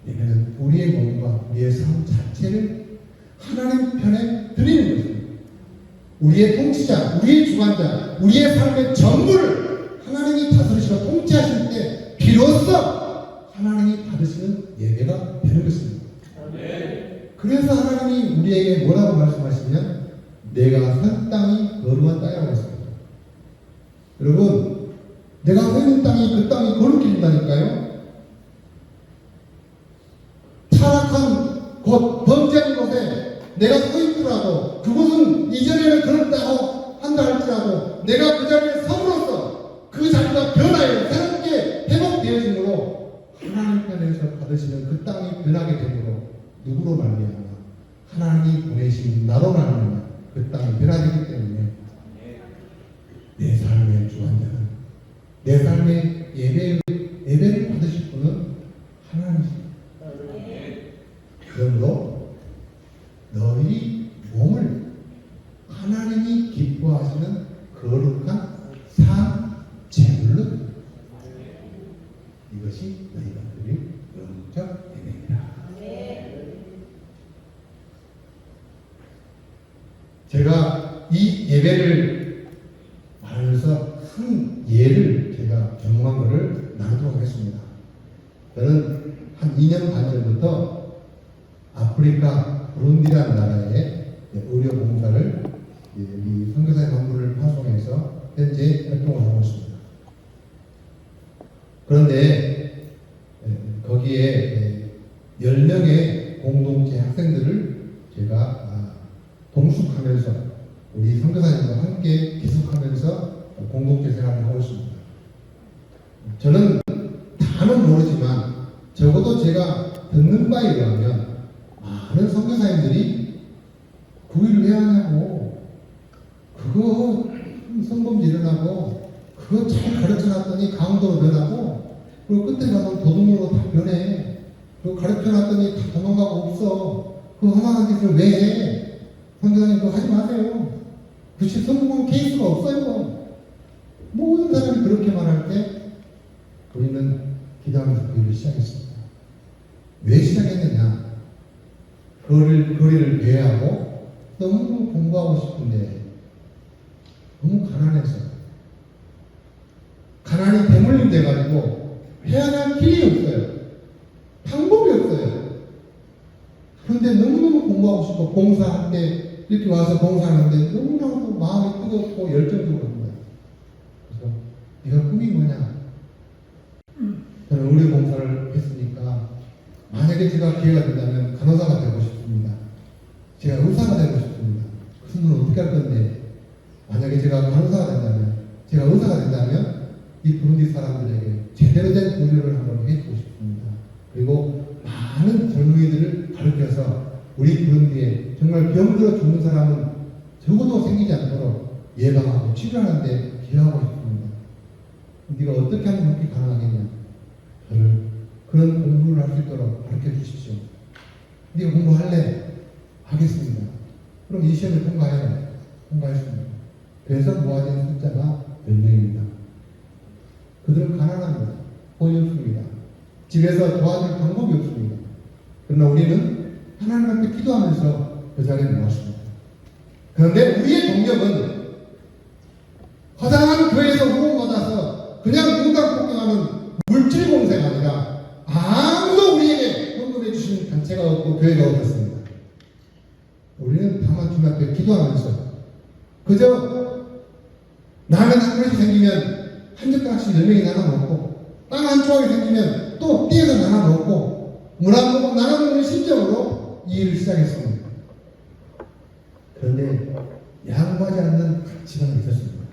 예배는 우리의 몸과 우리의 삶 자체를 하나님 편에 드리는 것입니다. 우리의 통치자, 우리의 주관자, 우리의 삶의 전부를 하나님이 다스리시고 통치하실 때 비로소 하나님이 받으시는 예배가 되는 것입니다. 그래서 하나님이 우리에게 뭐라고 말씀하시면 내가 산 땅이 거룩한 땅이라고 했습니다. 여러분, 내가 서 있는 땅이 그 땅이 거룩해진다니까요. 타락한 곳, 범죄한 곳에 내가 서 있더라도 그곳은 이전에는 그렇다고 한다 할지라도 내가 그 자리에 서므로써 그 자리가 변하여 새롭게 회복되어지므로 하나님 편에서 받으시는 그 땅이 변하게 되므로 누구로 말미암아 하나님이 보내신 나로 말미암아 그 땅이 변화되기 때문에 내 삶의 주관자는 내 삶의 예배를 받으실 분은 하나님이십니다. 그러므로 너희 몸을 하나님이 기뻐하시는 거룩한 산 이것이 너희가 드릴 영적 예배니라. 제가 이 예배를 말하면서 한 예를 제가 경험한 것을 나누도록 하겠습니다. 저는 한 2년 반 전부터 아프리카 부룬디라는 나라에 의료 봉사를 이 선교사의 방문을 파송해서 현재 활동을 하고 있습니다. 그런데 거기에 10명의 공동체 학생들을 제가 동숙하면서 우리 선교사님과 함께 계속하면서 공동체 생활을 하고 있습니다. 저는 다는 모르지만 적어도 제가 듣는 바에 의하면 많은 선교사님들이 구의를 해야 하냐고, 그거 성범죄 일어나고 그거 잘 가르쳐놨더니 강도로 변하고 그리고 끝에 가서 도둑으로 다 변해, 그거 가르쳐놨더니 다 도망가고 없어, 그 험악한 짓을 왜 해? 선교사님 그거 하지 마세요. 그 성공 케이스가 없어요. 모든 사람이 그렇게 말할 때 우리는 기도하면서 그 일을 시작했습니다. 왜 시작했느냐? 거리를 배회하고 너무 공부하고 싶은데 너무 가난해서, 가난이 대물림 돼가지고 헤어날 길이 없어요. 방법이 없어요. 그런데 너무너무 공부하고 싶고 봉사할 때 이렇게 와서 봉사하는데 너무나도 마음이 뜨겁고 열정적으로 합니다. 그래서 네가 꿈이 뭐냐? 저는 의료 봉사를 했으니까 만약에 제가 기회가 된다면 간호사가 되고 싶습니다. 제가 의사가 되고 싶습니다. 그 순간 어떻게 할 건데, 만약에 제가 간호사가 된다면, 제가 의사가 된다면 이 부룬디 사람들에게 제대로 된 의료를 한번 해주고 싶습니다. 그리고 많은 젊은이들을 가르쳐서 우리 부룬디에 정말 병들어 죽는 사람은 적어도 생기지 않도록 예방하고 치료하는 데 기여하고 싶습니다. 네가 어떻게 하면 그렇게 가능하겠냐? 저를 그런 공부를 할 수 있도록 가르쳐 주십시오. 네가 공부할래? 하겠습니다. 그럼 이 시험을 통과해라. 통과했습니다. 그래서 모아진 숫자가 10명입니다. 그들은 가난합니다. 돈이 없습니다. 집에서 도와줄 방법이 없습니다. 그러나 우리는 하나님 앞에 기도하면서 그 자리에 모았습니다. 그런데 우리의 동력은 허다한 교회에서 후원받아서 그냥 문당 폭격하는 물질 공세가 아니라 아무도 우리에게 헌금해 주신 단체가 없고 교회가 없었습니다. 우리는 다만 주님 앞에 기도하면서 그저 라면 한 그릇이 생기면 한 젓가락씩 10명이 나눠 먹고, 땅 한 조각이 생기면 또 띄어서 나눠 먹고, 물 한 모금 나눠 먹는 심정으로 이 일을 시작했습니다. 그런데 양보하지 않는 가치관이 있었습니다.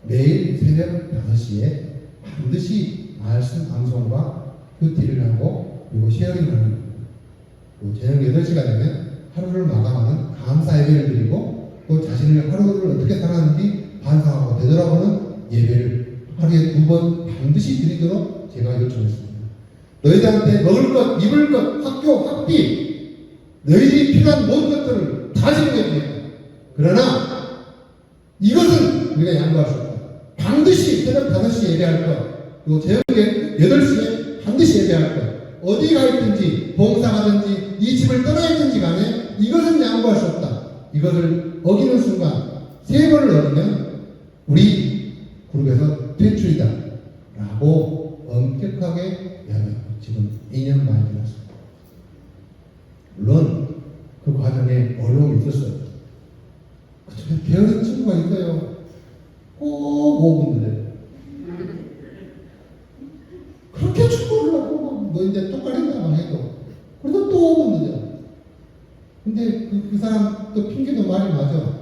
매일 새벽 5시에 반드시 말씀 방송과 큐티를 하고 그리고 쉐어링을 하는 겁니다. 그리고 저녁 8시가 되면 하루를 마감하는 감사 예배를 드리고 또 자신의 하루를 어떻게 살았는지 반성하고 되돌아보는 예배를 하루에 2번 반드시 드리도록 제가 요청했습니다. 너희들한테 먹을 것, 입을 것, 학교, 학비, 너희들이 필요한 모든 것들을 다 제공해 줍니다. 그러나 이것은 우리가 양보할 수 없다. 반드시 새벽 5시에 예배할 것, 그리고 저녁에 8시에 반드시 예배할 것, 어디 가 있든지 봉사하든지 이 집을 떠나 있든지 간에 이것은 양보할 수 없다. 이것을 어기는 순간 3번을 어기면 우리 그룹에서 퇴출이다 라고 엄격하게 이야기하고 지금 2년 만이 지났습니다. 물론 그 과정에 어려움이 있었어요. 그중에 게으른 친구가 있어요. 꼭 5분 늦어요. 그렇게 축구를 하고 너 이제 똑바른다만 해도 그래도 또 5분 늦어. 근데 그 사람 또 핑계도 많이 맞아.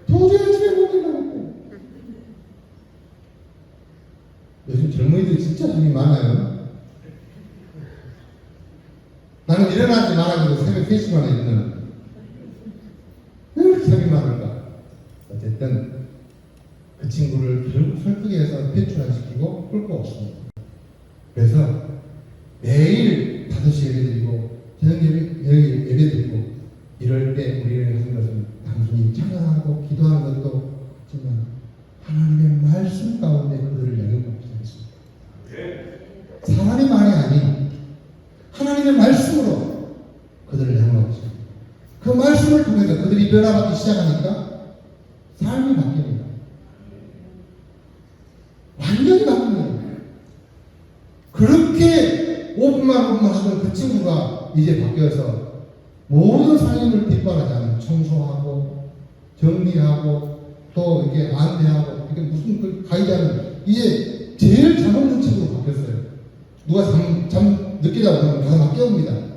도저히 집에 못 일어나고. 요즘 젊은이들이 진짜 잠이 많아요. 나는 일어나지 말아주고 새벽 3시간에 일어나. 왜 이렇게 잠이 많을까? 어쨌든 그 친구를 결국 설득해서 퇴출시키고 끌고 없습니다. 그래서 매일 5시에 예배드리고 저녁 예배드리고 이럴 때 우리를 하는 것은 단순히 찬양하고 기도하는 것도 있지만 하나님의 말씀 가운데 그들을 영역하기 시작했습니다. 뇌들이 변화받기 시작하니까 삶이 바뀝니다. 완전히 바뀝니다. 그렇게 5분만 하던 그 친구가 이제 바뀌어서 모든 살림을 뒷바라지하는 청소하고 정리하고 또 이게 안내하고 이게 무슨 그 가이드하는 이제 제일 잠 없는 친구로 바뀌었어요. 누가 잠 늦게 자고 그러면 가서 막 깨웁니다.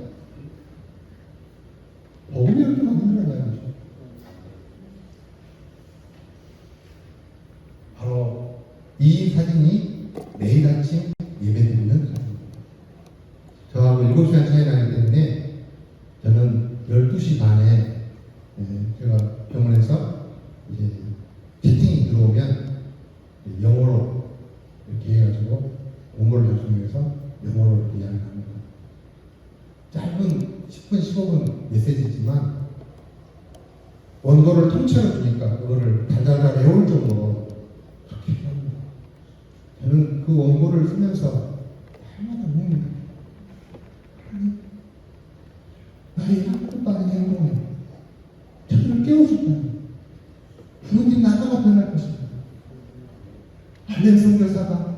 복음이 이렇게 만들어가요. 바로 이 사진이 매일 아침 예배드리는 사진입니다. 저하고 7시간 차이 나기 때문에 저는 12시 반에 제가 병원에서 이제 채팅이 들어오면 영어로 이렇게 해가지고 원고를 작성해서 영어로 이렇게 이야기를 합니다. 짧은 10분, 15분 메시지지만 원고를 통째로 주니까 그거를 달달달 외울 정도로 그렇게 합니다. 저는 그 원고를 쓰면서 날마다 묵니다. 나의 아무것도 아닌 행동에 저들을 깨워줬다니 부모님 나라가 변할 것입니다. 알렌 선교사가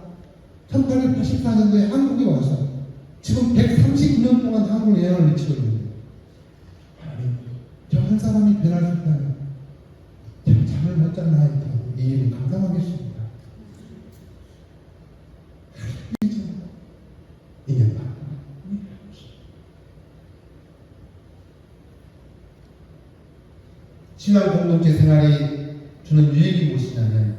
1884년도에 한국에 와서 지금 139년 동안 한국 여행을 미치고 있는데 하나님, 저 한 사람이 변할 수 있다면 제가 잠을 못 잤나이다. 이 일은 감당하겠습니다. 이년 반. 신앙 공동체 생활이 주는 유익이 무엇이냐면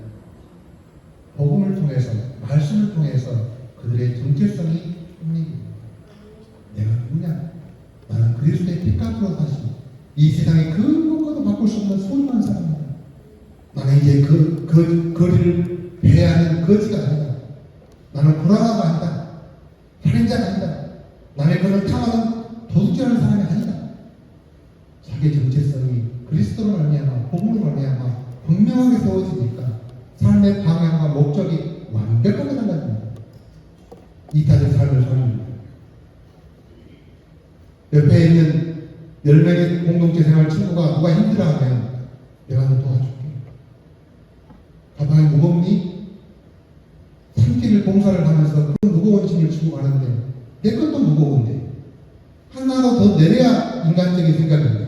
복음을 통해서 말씀을 통해서 그들의 정체성이 확립됩니다. 내가 누구냐? 나는 그리스도의 피값으로 사신 이 세상의 그 무엇과도 바꿀 수 없는 소중한 사람이다. 나는 이제 그 거리를 배회하는 거지가 아니다. 나는 불안하가 아니다. 살인자가 아니다. 남의 것을 탐하는 도둑질하는 사람이 아니다. 자기의 정체성이 그리스도로 말미암아 복음으로 말미암아 분명하게 세워지니까 삶의 방향과 목적이 완벽하게 달라집니다. 이타적 삶을 사는 옆에 있는 10명의 공동체 생활 친구가 누가 힘들어하면 내가 너 도와줄게. 가방이 무겁니? 산길을 봉사를 하면서 그 무거운 짐을 지고 가는데 내 것도 무거운데 하나로 더 내려야 인간적인 생각입니다.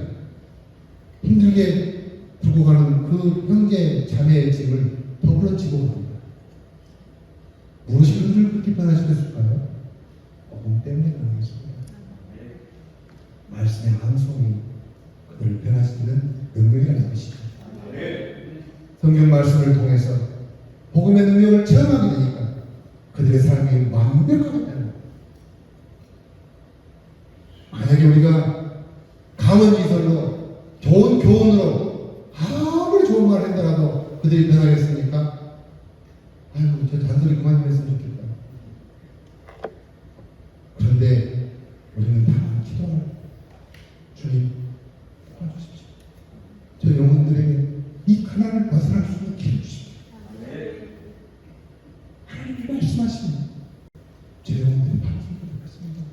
힘들게 두고 가는 그 형제 자매의 짐을 더불어 지고 갑니다. 무엇이 그들을 그렇게 변화시켰을까요? 복음 때문에 변화했습니다. 말씀의 함성이 그들을 변화시키는 능력이라는 것이죠. 성경 말씀을 통해서 복음의 능력을 체험하게 되니까 그들의 삶이 완벽하게 변합니다. 만약에 우리가 강원지설로 좋은 교훈으로 아무리 좋은 말을 했더라도 그들이 변하겠습니까? 아이고 저 잔소리 그만 좀 했으면 좋겠다. 그런데 우리는 다 기도를 주님 도와주십시오. 저 영혼들에게 이 가난을 벗어날 수 있는 길을 주십시오. 하나님이 말씀하시면 저 영혼들이 바뀌게 되겠습니다.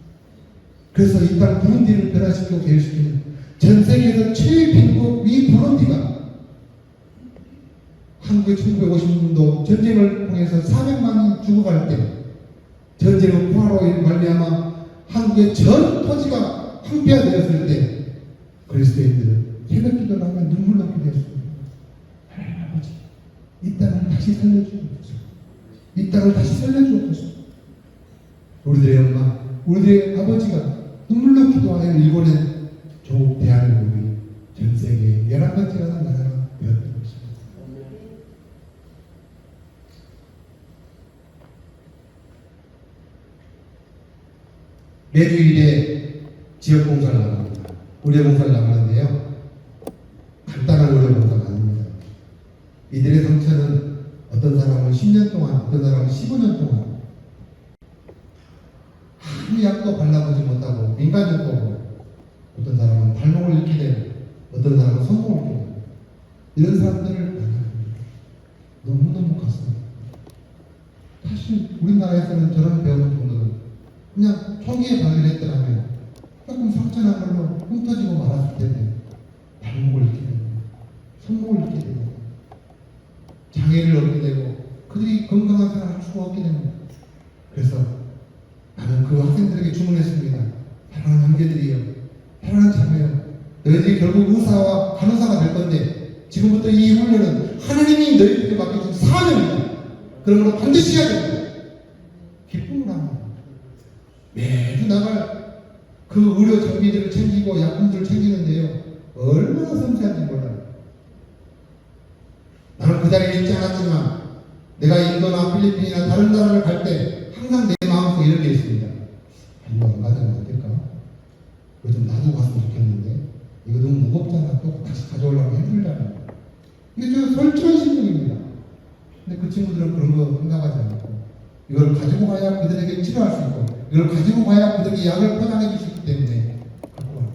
그래서 이 땅 부룬디를 변화시키고 개혁시키는 전 세계에서 최일 빈국 이 부룬디가 한국의 1950년도 전쟁을 통해서 400만이 죽어갈 때 전쟁의 포화로 말미암아 한국의 전 토지가 황폐화되었을 때 그리스도인들은 새벽 기도를 하면 눈물 넣게 되었습니다. 하나님 아버지 이 땅을 다시 살려주옵소서. 이 땅을 다시 살려주옵소서. 우리들의 엄마 우리들의 아버지가 눈물로 기도하여 일궈낸 조국 대한민국이 전 세계에 11번째가 나라가 되었던 것입니다. 매주일에 지역 봉사를 나갑니다. 의료 봉사를 나가는데요. 간단한 의료 봉사가 아닙니다. 이들의 상처는 어떤 사람은 10년 동안, 어떤 사람은 15년 동안 아무 약도 발라보지 못하고 민간요법으로 어떤 사람은 발목을 잃게 되고 어떤 사람은 손목을 잃게 되고 이런 사람들을 만납니다. 너무너무 가슴. 사실 우리나라에서는 저런 배우는 분들은 그냥 총기에 발견했더라면 조금 상처난 걸로 흩어지고 말았을 텐데 발목을 잃게 됩니다. 손목을 잃게 되고 장애를 얻게 되고 그들이 건강한 생활을 할 수가 없게 됩니다. 그래서 나는 그 학생들에게 주문했습니다. 사랑하는 형제들이여, 사랑하는 자매요, 너희들이 결국 의사와 간호사가 될 건데 지금부터 이 훈련은 하나님이 너희들에게 맡겨준 사명이다. 그러므로 반드시 해야 됩니다. 기쁨을 합니다. 매주 나갈 그 의료 장비들을 챙기고 약품들을 챙기는데요, 얼마나 섬세한지 몰라요. 나는 그 자리에 있지 않았지만 내가 인도나 필리핀이나 다른 나라를 갈 때 항상 내 마음속에 이런 게 있습니다. 이거 안 가져가면 안 될까? 이거 좀 놔두고 갔으면 좋겠는데 이거 너무 무겁잖아. 또 다시 가져오려고 해주려면. 이게 좀 솔직한 심정입니다. 근데 그 친구들은 그런 거 생각하지 않고 이걸 가지고 가야 그들에게 치료할 수 있고 이걸 가지고 가야 그들에게 약을 포장해 줄 수 있기 때문에 갖고 와요.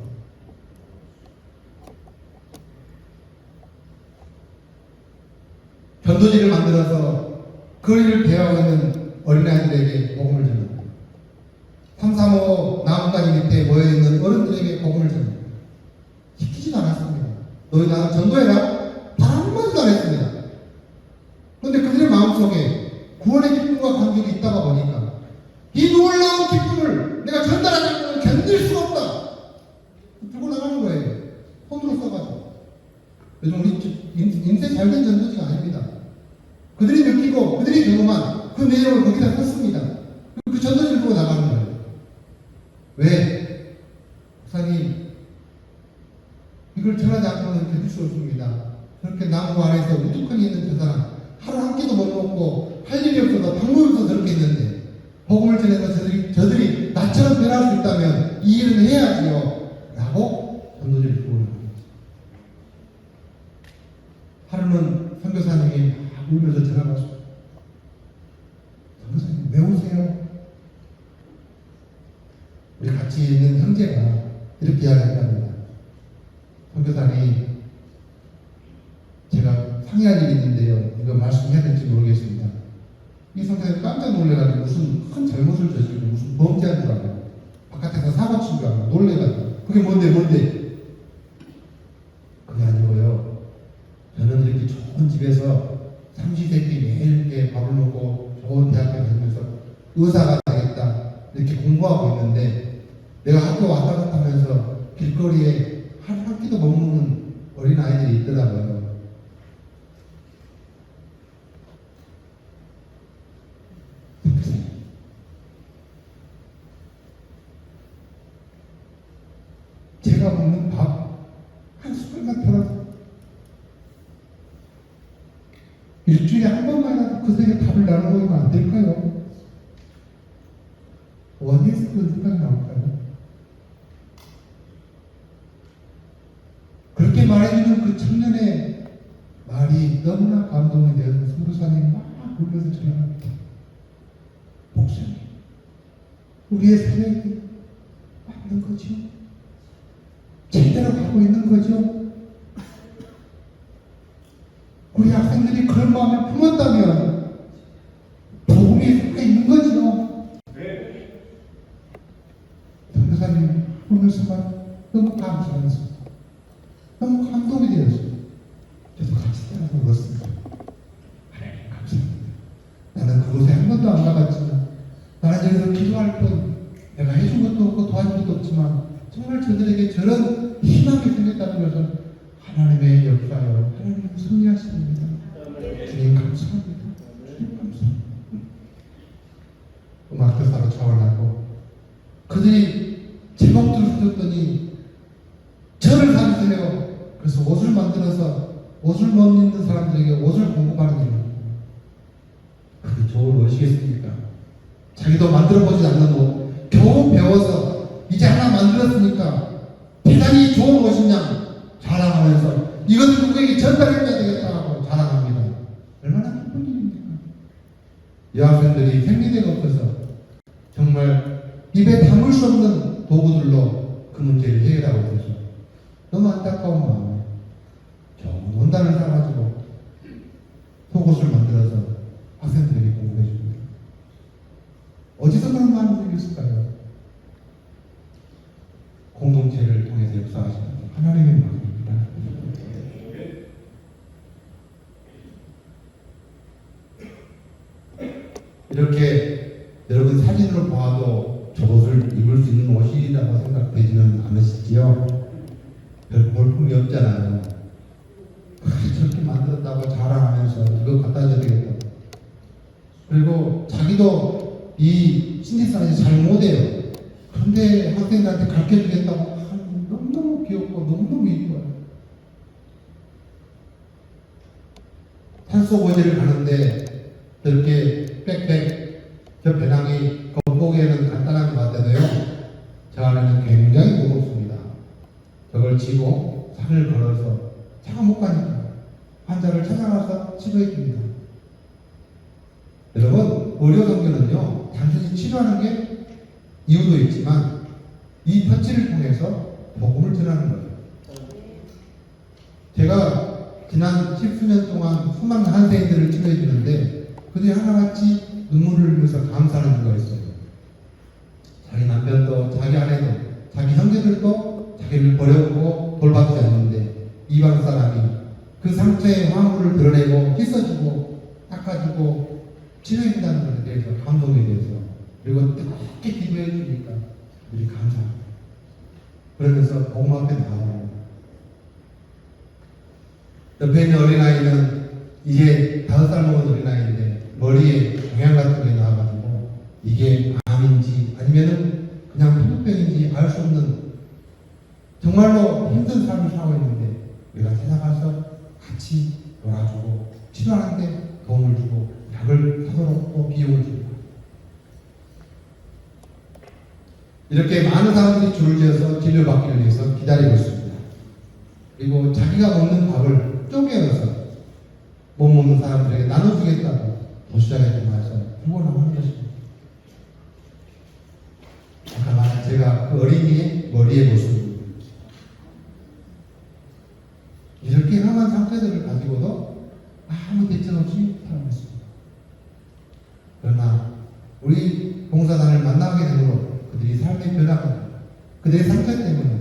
전도지를 만들어서 거리를 대하고 있는 어린아이들에게 복음을 전합니다. 335 나뭇가지 밑에 모여있는 어른들에게 복음을 전합니다. 시키지도 않았습니다. 너희 나는 전도해라. 단 한마디도 안 했습니다. 그런데 그들의 마음속에 구원의 기쁨과 간격이 있다가 보니까 이 놀라운 기쁨을 내가 전달하지 않으면 견딜 수가 없다. 들고 나가는 거예요. 손으로 써가지고. 요즘 우리 인생 잘된 전도지가 아닙니다. 그들이 느끼고 그들이 경험한 그 내용을 거기다 썼습니다. 그 전도지를 보고 나가는 거예요. 왜? 목사님, 이걸 전하지 않고는 견딜 수 없습니다. 그렇게 나무 안에서 우두커니 있는 저 사람 하루 한 끼도 못 먹고 할 일이 없어서 방법이 없어서 그렇게 있는데 복음을 전해서 저들이 나처럼 변할 수 있다면 이 일은 해야지요 라고 전도지를 주고 나갑니다. 하루는 선교사님이 막 울면서 전화가 왔어요. 선교사님 왜 오세요? 우리 같이 있는 형제가 이렇게 이야기합니다. 선교사님, 제가 상의할 일이 있는데요. 이거 말씀해야 될지 모르겠습니다. 이 선교사님 깜짝 놀래가지고 무슨 큰 잘못을 저지르고 무슨 범죄한 줄 알고 바깥에서 사고 친 줄 알고 놀래가지고 그게 뭔데? 그게 아니고요. 저는 이렇게 좋은 집에서 삼시세끼 매일 이렇게 밥을 먹고 좋은 대학교 다니면서 의사가 되겠다 이렇게 공부하고 있는데 내가 학교 왔다 갔다 하면서 길거리에 하루 한 끼도 못 먹는 어린 아이들이 있더라고요. 제가 먹는 밥 한 숟갈만 덜어서 일주일에 한 번만이라도 그들에게 밥을 나눠 먹으면 안 될까요? 어디에서 그런 생각이 나올까요? 그렇게 말해주는 그 청년의 말이 너무나 감동이 되어서 선교사님 막 울면서 전화합니다. 목사님, 우리의 사역이 맞는 거죠? 제대로 가고 있는 거죠? 우리 학생들이 그런 마음을 품었다면 복음이 살아있는 거죠? 네. 선교사님 울면서만 너무 감사했습니다. 너무 감동이 되었어요. 저도 같이 따라서 울었습니다. 하나님 감사합니다. 나는 그곳에 한 번도 안 가봤지만 나는 여기서 기도할 뿐 내가 해준 것도 없고 도와준 것도 없지만 정말 저들에게 저런 희망이 생겼다는 것은 하나님의 역사요. 하나님의 섭리하십니다. 주님 감사합니다. 주님 감사합니다. 음악교사로 차원하고 그들이 제목들을 써줬더니 저를 사주세요. 그래서 옷을 만들어서 옷을 못 입는 사람들에게 옷을 공급하는 거예요. 그게 좋은 옷이겠습니까? 자기도 만들어보지 않는 옷 겨우 배워서 이제 하나 만들었으니까 대단히 좋은 옷이냐 자랑하면서 이것을 누구에게 전달해줘야 되겠다 하고 자랑합니다. 얼마나 기쁜 일입니까? 여학생들이 생리대가 없어서 정말 입에 담을 수 없는 도구들로 그 문제를 해결하고 있어서 너무 안타까운 마음에 좋은 원단을 사가지고 속옷을 만들어서 학생들에게 공부해 줍니다. 어디서 그런 마음이 생겼을까요? 공동체를 통해서 역사하시는 하나님의 마음입니다. 여러분 사진으로 봐도 저것을 입을 수 있는 옷이라고 생각되지는 않으시지요? 별 볼품이 없잖아요. 저렇게 만들었다고 자랑하면서 이거 갖다 줘야 되겠다. 그리고 자기도 이 신디사이즈 잘 못해요. 그런데 학생들한테 가르쳐주겠다고 너무너무 귀엽고 너무너무 이뻐요. 산속 어디를 가는데 저렇게 빽빽 저 배낭이 겉보기에는 간단한 것 같아도요, 저 안에는 굉장히 무겁습니다. 저걸 지고 산을 걸어서 차가 못 가니까 환자를 찾아가서 치료해 줍니다. 여러분, 의료선교는요 단순히 치료하는 게 이유도 있지만 이 터치를 통해서 복음을 전하는 거예요. 제가 지난 10수년 동안 수많은 한세인들을 치료해 주는데 그들이 하나같이 눈물을 흘리면서 감사하는 이유가 있어요. 자기 남편도 자기 아내도 자기 형제들도 자기를 버려두고 돌봐주지 않는데 이방 사람이 그 상처의 화물을 드러내고 씻어주고 닦아주고 치료해준다는 것에 대해서 감동에 대해서, 그리고 뜨겁게 기도해 주니까 우리 감사합니다. 그러면서 복음 앞에 나와요. 옆에 있는 어린아이는 이제 5살 먹은 어린아이인데 머리에 종양 같은 게 나와가지고 이게 암인지 아니면은 그냥 피부병인지 알 수 없는 정말로 힘든 삶을 살고 있는데 우리가 찾아가서 같이 놀아주고 치료하는데 도움을 주고 약을 사도록 또 비용을 줍니다. 이렇게 많은 사람들이 줄을 지어서 진료받기를 위해서 기다리고 있습니다. 그리고 자기가 먹는 밥을 쪼개어서 못 먹는 사람들에게 나눠주겠다고 도시락에 담아서 주고 나오는 것입니다. 아까 말한 제가 그 어린이의 머리의 모습입니다. 이렇게 험한 상태들을 가지고도 아무 대책 없이 살아갔습니다. 그러나 우리 봉사단을 만나게 되므로 그들이 삶의 변화가, 그들의 상처 때문에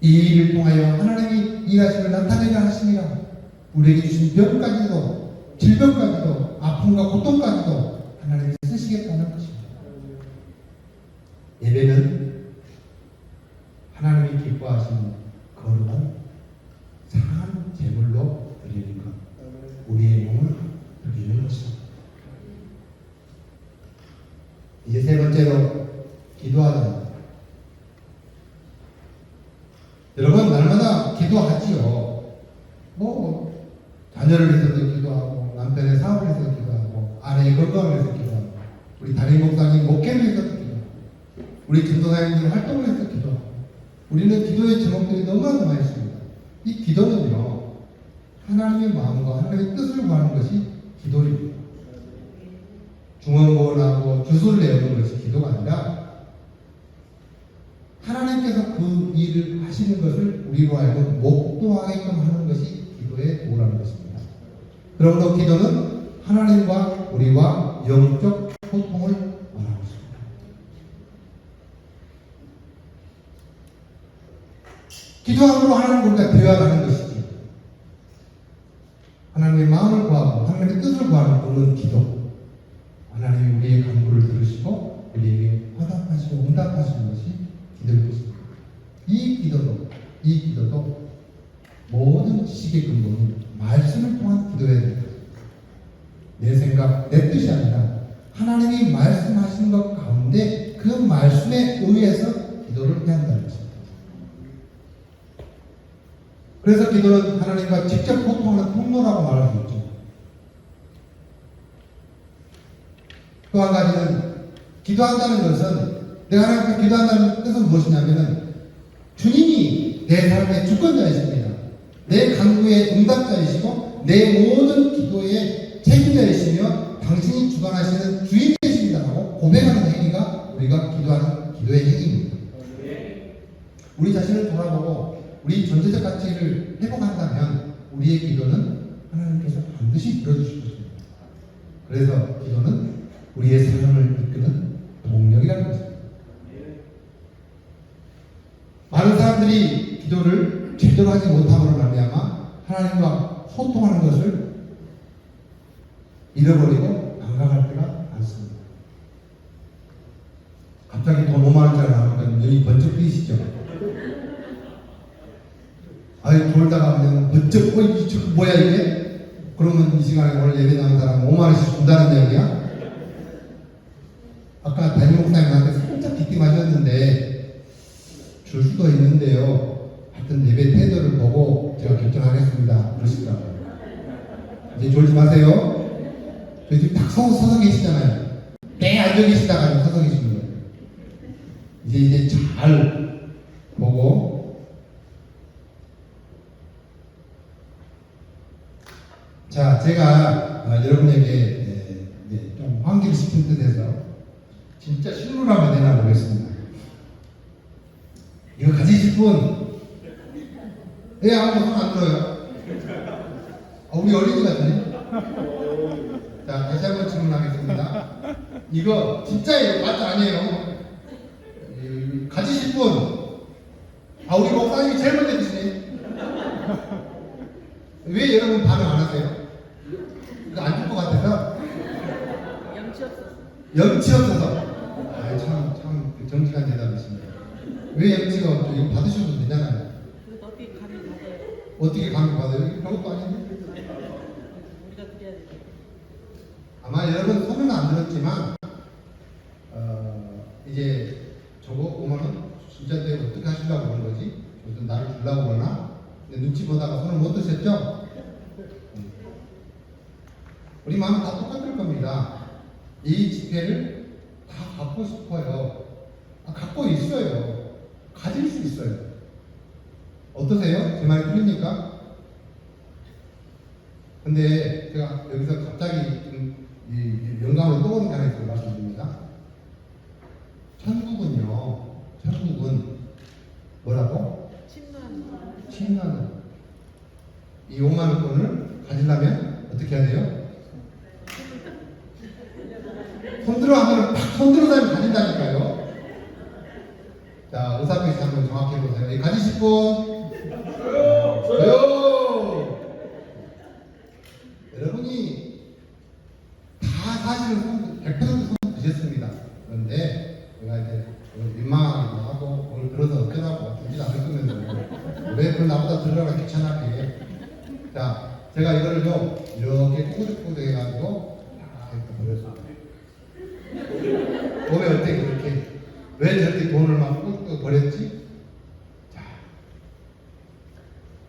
이 일을 통하여 하나님이 일하심을 나타내려 하심이라 우리에게 주신 병까지도 질병까지도 아픔과 고통까지도 하나님이 쓰시겠다는 것입니다. 예배는 하나님이 기뻐하시는 거룩한 상한 제물로 드리는 것, 우리의 몸을 드리는 것입니다. 이제 세 번째로 기도하자. 여러분 날마다 기도하지요. 뭐 자녀를 위해서도 기도하고 남편의 사업을 위해서 기도하고 아내의 건강을 위해서 기도하고 우리 담임 목사님 목회를 위해서도 기도하고 우리 전도사님들 활동을 위해서 기도하고 우리는 기도의 제목들이 너무나 많이 있습니다. 이 기도는요 하나님의 마음과 하나님의 뜻을 구하는 것이 기도입니다. 중언부언하고 주소를 내오는 것이 기도가 아니라 하나님께서 그 일을 하시는 것을 우리로 하여금 목도하게끔 하는 것이 기도의 도라는 것입니다. 그러므로 기도는 하나님과 우리와 영적 소통을 말하고 있습니다. 기도함으로 하나님과 우리가 대화하는 것이지, 하나님의 마음을 구하고 하나님의 뜻을 구하는 것은 기도. 하나님이 우리의 간구를 들으시고 우리에게 화답하시고 응답하시는 것이 기도일 것입니다. 이 기도도 모든 지식의 근본은 말씀을 통한 기도해야 됩니다. 내 생각, 내 뜻이 아니라 하나님이 말씀하신 것 가운데 그 말씀에 의해서 기도를 해야 한다는 것입니다. 그래서 기도는 하나님과 직접 소통하는 통로라고 말할 수 있죠. 또 한 가지는 기도한다는 것은, 내가 하나님께 기도한다는 뜻은 무엇이냐면은 주님이 내 삶의 주권자이십니다. 내 간구의 응답자이시고 내 모든 기도의 책임자이시며 당신이 주관하시는 주인 되십니다라고 고백하는 행위가 우리가 기도하는 기도의 행위입니다. 우리 자신을 돌아보고 우리 존재적 가치를 회복한다면 우리의 기도는 하나님께서 반드시 들어주실 것입니다. 그래서 기도는 우리의 삶을 이끄는 동력이라는 것입니다. 많은 사람들이 기도를 제대로 하지 못함으로 말미암아 하나님과 소통하는 것을 잃어버리고 망각할 때가 갑자기 돈 5만 원짜리 나오니까 눈이 번쩍 뜨이시죠? 아유, 졸다가 그냥 번쩍, 이거 뭐야 이게? 그러면 이 시간에 오늘 예배 나온 사람 5만 원씩 준다는 이야기야? 아까 담임 목사님한테 살짝 뒷담하셨는데 줄 수도 있는데요. 하여튼 예배 태도를 보고 제가 결정하겠습니다. 그러시더라고요. 이제 졸지 마세요. 저희 지금 딱 서서 계시잖아요. 땡 앉아 계시다가 서서 계시는 거예요. 이제 잘 보고. 자, 제가 여러분에게 좀 환기를 시킨 뜻에서 진짜 실물로 한번 내놔보겠습니다. 이거 가지실 분? 예, 아무도 손 안 들어요. 우리 어린이 같으네. 자, 다시 한번 질문하겠습니다. 이거 진짜예요? 맞죠? 아니에요? 가지실 분? 우리 목사님이 제일 먼저 드시네. 왜 여러분 반응 안 하세요? 이거 안 줄 것 같아서? 염치 없어서. 참 정직한 대답이십니다. 왜 염치가 없죠? 이거 받으셔도 되잖아요. 어떻게 감히 받아요? 어떻게 감히 받아요? 이거 별것도 아닌데? 우리가 드려야 돼. 아마 여러분 손은 안 들었지만 이제 저거 5만 원 진짜 내가 어떻게 하시려고 그런 거지? 무슨 나를 주려고 그러나? 근데 눈치 보다가 손을 못 드셨죠? 우리 마음 다 똑같을 겁니다. 이 지폐를 다 갖고 싶어요. 갖고 있어요. 가질 수 있어요. 어떠세요? 제 말이 틀립니까? 근데 제가 여기서 갑자기 이 영감으로 떠오른 단어에 대해서 말씀드립니다. 천국은 뭐라고? 침노하는. 이 5만 원권을 가지려면 어떻게 해야 돼요? 손들어 하면 팍 손들어 다니면 가진다니까요. 자, 의사표시 한번 정확히 해보세요. 가지실 분? 저요! 여러분이 다 사실은 100% 손 드셨습니다. 그런데 제가 이제 민망하기도 하고 오늘 들어서 어쩌라고 주지 않을 거면서 왜 그걸 나보다 들으라고 귀찮게. 자, 제가 이거를요 이렇게 꾸덕꾸덕 해가지고 이렇게 버렸습니다. 몸에 어때 그렇게? 왜 저렇게 돈을 막 꾸덕꾸덕 버렸지? 자,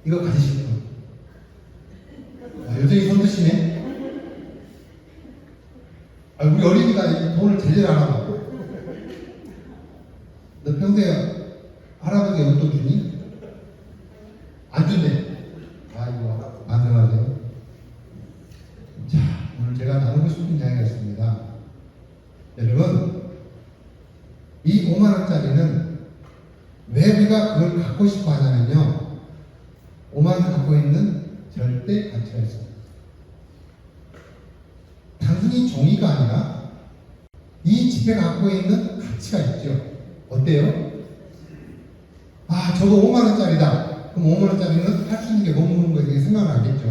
이거 가지실 분. 여전히 손 드시네? 우리 어린이가 이 돈을 제대로 안 하고. 너 평소에 할아버지 용돈 주니? 안 준대. 이거 반성하세요. 자, 오늘 제가 나누고 싶은 이야기가 있습니다. 여러분, 이 5만원짜리는 왜 우리가 그걸 갖고 싶어 하냐면요. 5만원 갖고 있는 절대 가치가 있습니다. 단순히 종이가 아니라 이 지폐가 갖고 있는 가치가 있죠. 어때요? 저거 5만원짜리다. 그럼 5만원짜리는 할 수 있는 게 뭐 먹는 거에 생각을 하겠죠.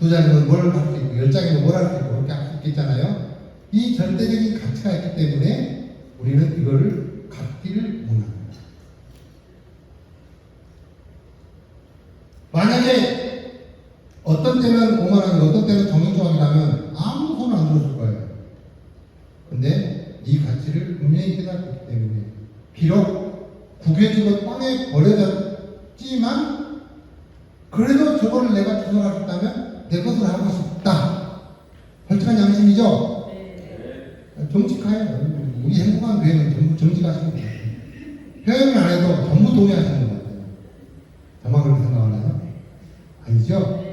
2장이면 뭘 할 수 있고, 10장이면 뭘 할 수 있고, 그렇게 할 수 있겠잖아요. 이 절대적인 가치가 있기 때문에 우리는 이거를 갖기를 원합니다. 만약에 어떤 때는 5만원이고 어떤 때는 정형조합이라면 아무 손을 안 들어줄 거예요. 근데 이 가치를 분명히 깨닫기 때문에 비록 구겨지고 땅에 버려졌지만 그래도 저거를 내가 주워가겠다면 내 것을 하고 싶다. 솔직한 양심이죠? 정직해요. 우리 행복한 교회는 전부 정직하시는 것 같아요. 표현을 안 해도 전부 동의하시는 것 같아요. 저만 그렇게 생각하나요? 아니죠?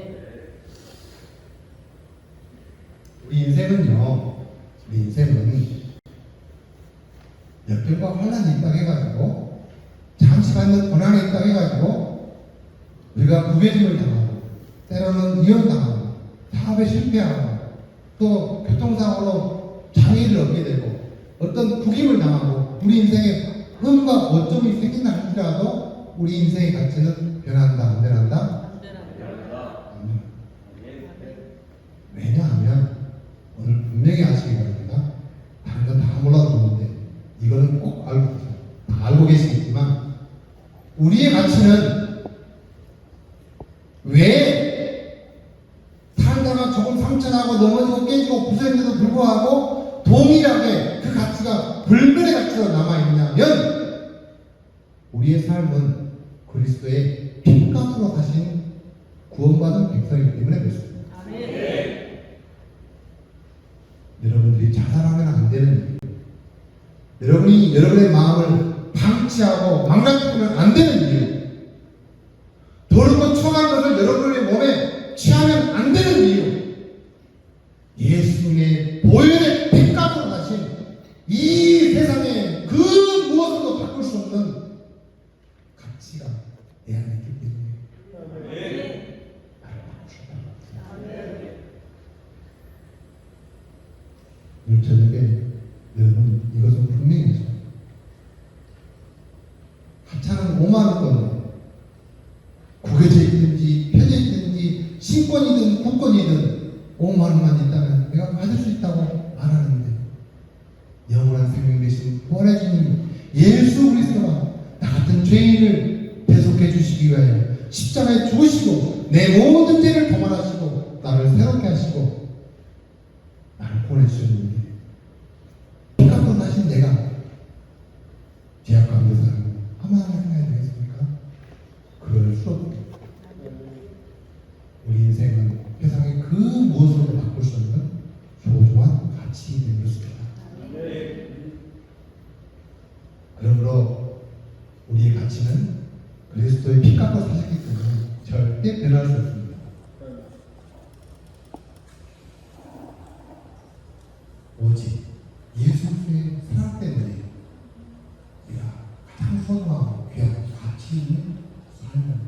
우리 인생은 역경과 환란이 있다고 해가지고 잠시 받는 고난이 있다고 해가지고 우리가 구개심을 당하고 때로는 이혼당하고 사업에 실패하고 또 교통사고로 장애를 얻게 되고 어떤 국임을 당하고 우리 인생에 흠과 오점이 생긴다 할지라도 우리 인생의 가치는 변한다 안 변한다? 왜냐하면 오늘 분명히 아시기 바랍니다. 다른 건 다 몰라도 좋은데 이거는 꼭 알고 우리의 가치는 왜 살다가 조금 상처나고 넘어지고 깨지고 부서졌는데도 불구하고 동일하게 그 가치가 불변의 가치로 남아있냐면 우리의 삶은 그리스도의 핏값으로 사신 구원받은 백성이기 때문에 그렇습니다. 여러분들이 자살하면 안 되는 이유, 여러분이 여러분의 마음을 방치하고 망가뜨리면 안 되는 이유, 더럽고 청한 것을 여러분의 몸에 취하면 안 되는 이유, 예수님의 보혈의 핏값으로 사신 이 세상에 그 무엇으로도 바꿀 수 없는 가치가 내 안에 있기 때문에 오늘 저녁에 여러분 이것은 분명히 하죠. 하찮은 5만원권 구겨져 있든지 펴져 있든지 신권이든 국권이든 5만원만 있다면 내가 받을 수 있다고 말하는데 영원한 생명 되신 부활의 주님 예수 그리스도가 나 같은 죄인을 대속해 주시기 위하여 십자가에 죽으시고 내 모든 죄를 도말하시고 나를 새롭게 하시고 나를 보내주셨는데 핏값으로 사신 내가 죄악 가운데 살고 하나님을 행해야 되겠습니까? 그럴 수 없습니다. 우리 인생은 세상의 그 무엇으로도 바꿀 수 없는 소중한 가치인 것입니다. 그러므로 우리의 가치는 그리스도의 핏값으로 사셨기 때문에 절대 변할 수 없습니다. 오직 예수 그리스도의 사랑 때문에 우리가 가장 소중하고 귀한 가치 있는 삶을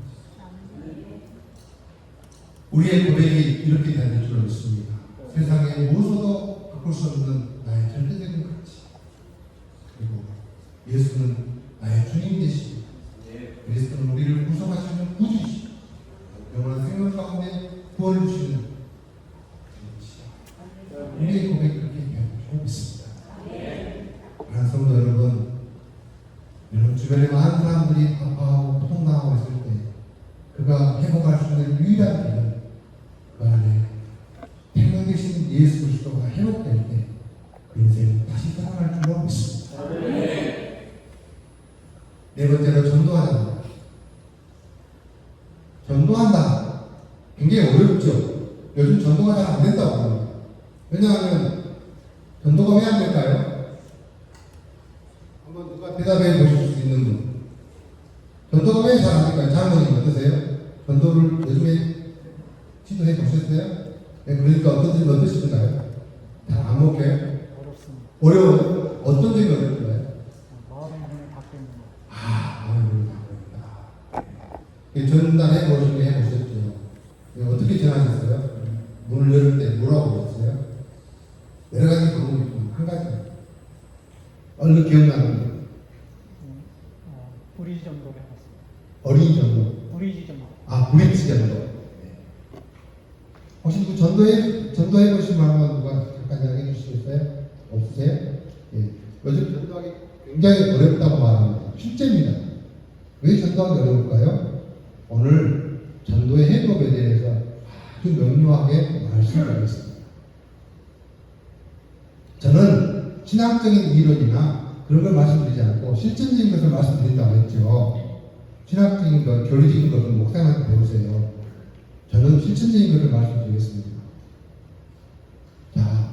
우리의 고백이 이렇게 되는 줄 믿습니다. 세상에 무엇으로도 바꿀 수 없는 나의 절대적인 가치, 그리고 예수는 나의 주님 되시고 그리스도는 우리를 구속하시는 구주시고 영원한 생명 가운데 구원을 주시는 우리의 고백이 그렇게 되고 있습니다. 그런 성도 여러분, 여러분 주변에 많은 사람들이 아파하고 통나하고 있을 때 그가 회복할 수 있는 유일한 길은 그 안에 생명 되신 예수 그리스도가 회복될 때 그 인생은 다시 살아날 줄로 믿습니다. 네 번째로 전도하자. 전도한다. 굉장히 어렵죠. 요즘 전도가 잘 안 된다고 합니다. 왜냐하면 전도가 왜 안 될까요? 한번 누가 대답해 보실 수 있는 분. 전도가 왜 잘 안 될까요? 장모님 어떠세요? 전도를 요즘에 시도해 보셨어요? 네, 그러니까 어떠신가요? 잘 안 먹혀요? 어렵습니다. 어려워요? 어떤 점이 어렵나요? 마음의 문을 닫고 있는 거. 마음을 닫고 있다. 전단해 보시고 해보셨죠? 어떻게 전하셨어요? 문을 열을 때 뭐라고 그랬어요? 여러 가지 방법이 있지만 한 가지 얼른 기억나는 거. 브리지 정도로 해봤습니다. 어린이 전도. 브리지 정도. 브릿지 전도. 네. 혹시 그 전도해 보신 분 한번 누가 잠깐 이야기해 주시겠어요? 없으세요? 예. 요즘 전도하기 굉장히 어렵다고 말합니다. 실제입니다. 왜 전도하기 어려울까요? 오늘 전도의 해법에 대해서 아주 명료하게 말씀드리겠습니다. 저는 신학적인 이론이나 그런 걸 말씀드리지 않고 실천적인 것을 말씀드린다고 했죠. 신학적인 것, 교리적인 것은 목사님한테 배우세요. 저는 실천적인 것을 말씀드리겠습니다. 자,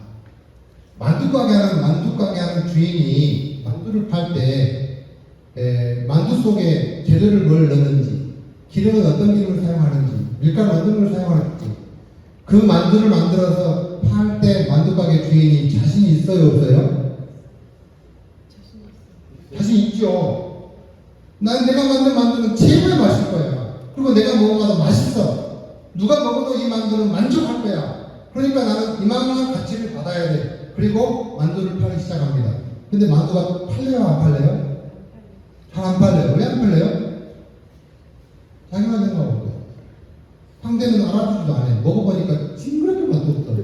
만두가게 하는 주인이 만두를 팔 때 만두 속에 재료를 뭘 넣는지, 기름은 어떤 기름을 사용하는지, 밀가루는 어떤 걸 사용하는지, 그 만두를 만들어서 팔 때 만두가게 주인이 자신이 있어요, 없어요? 자신 있죠. 내가 만든 만두는 최고의 맛일 거야. 그리고 내가 먹어봐도 맛있어. 누가 먹어도 이 만두는 만족할 거야. 그러니까 나는 이만한 가치를 받아야 돼. 그리고 만두를 팔기 시작합니다. 근데 만두가 팔려요, 안 팔려요? 잘 안 팔려요. 왜 안 팔려요? 자기만 생각하고 상대는 알아주지도 않아요. 먹어보니까 징그럽게 맛없어.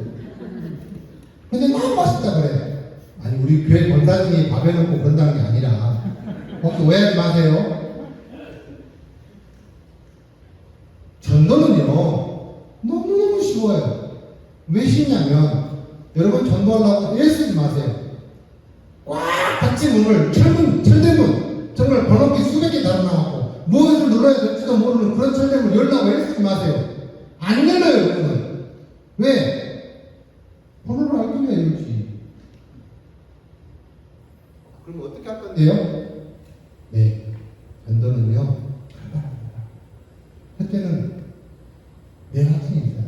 근데 너무 맛있다 그래. 아니 우리 교회 권사님이 밥에 넣고 그런다는 게 아니라 혹시 오해하지 마세요. 쉬워요. 왜 쉽냐면 여러분 전도하려고 애쓰지 마세요. 꽉 닫힌 문을 철대문 정말 번호키 수백 개 달아나갖고 무엇을 눌러야 될지도 모르는 그런 철대문 열라고 애쓰지 마세요. 안 열려요. 그러면 왜? 번호를 알기면 열지. 그럼 어떻게 할 건데요? 네, 전도는요. 첫째는 내 확신이 있어요.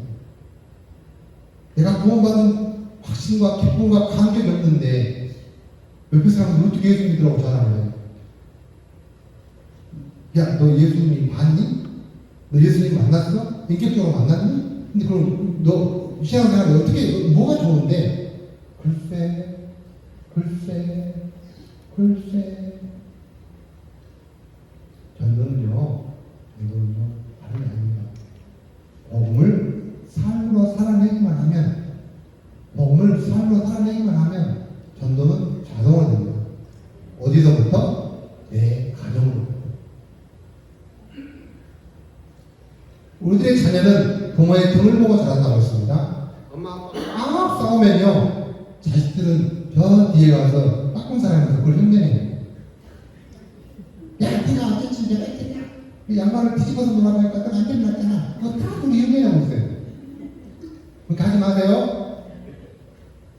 내가 구원받은 확신과 기쁨과 감격이 없는데 옆에 사람은 어떻게 예수 믿으라고 전화를 해요? 야, 너 예수님 봤니? 너 예수님 만났어? 인격적으로 만났니? 근데 그럼 너 신앙생활이 어떻게 뭐가 좋은데? 글쎄 전도는요 다른 게 아닙니다. 복음을 삶으로 살아내기만 하면 전도는 자동으로 됩니다. 어디서부터? 내 가정으로부터. 우리들의 자녀는 부모의 등을 보고 자란다고 했습니다. 엄마 아빠가 싸우면요 자식들은 저 뒤에 가서 빠꿈살하면서 그걸 흉내내요. 야, 네가 어쨌지 내가 했겠냐? 그 양말을 뒤집어서 놓으라고 하니까 안 된다잖아. 그거 다 우리 흉내내고 있어요. 그렇게 하지 마세요.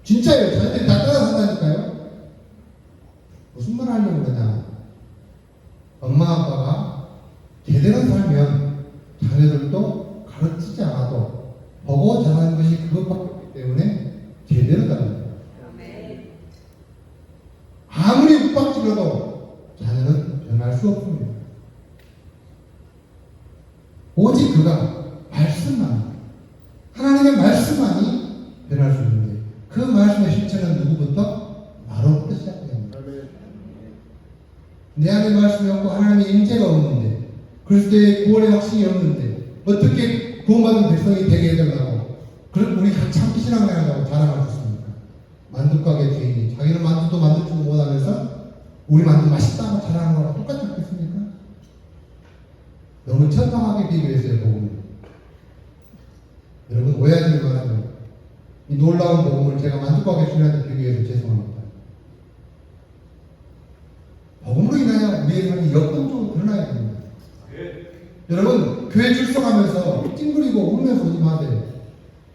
진짜예요. 저희들이 다 따라산다니까요. 무슨 말 하려고 그러냐. 엄마 아빠가 제대로 살면 자녀들도 가르치지 않아도 보고 자라는 것이 그것밖에 없기 때문에 제대로 자랍니다. 아무리 윽박질러도 자녀는 변할 수 없습니다. 오직 그가 하나님의 말씀만이 변할 수 있는데 그 말씀의 실체는 누구부터? 나로부터 시작됩니다. 내 안에 말씀이 없고 하나님의 임재가 없는데 그리스도의 구원의 확신이 없는데 어떻게 구원받은 백성이 되게 해달라고 그렇게 우리 같이 함께 신앙생활하고 자랑할 수 있습니까? 만두가게 주인이 자기는 만두도 만들지도 못하면서 우리 만두 맛있다고 자랑하는 거랑 똑같지 않겠습니까? 너무 천방하게 비교했어요. 복음을. 여러분 오해하지 마세요. 이 놀라운 복음을 제가 만두가게 주인한테 비교해서 죄송합니다. 복음으로 인하여 우리의 삶이 역동적으로 드러나야 됩니다. 여러분 교회 출석하면서 찡그리고 울면서 오지 마세요.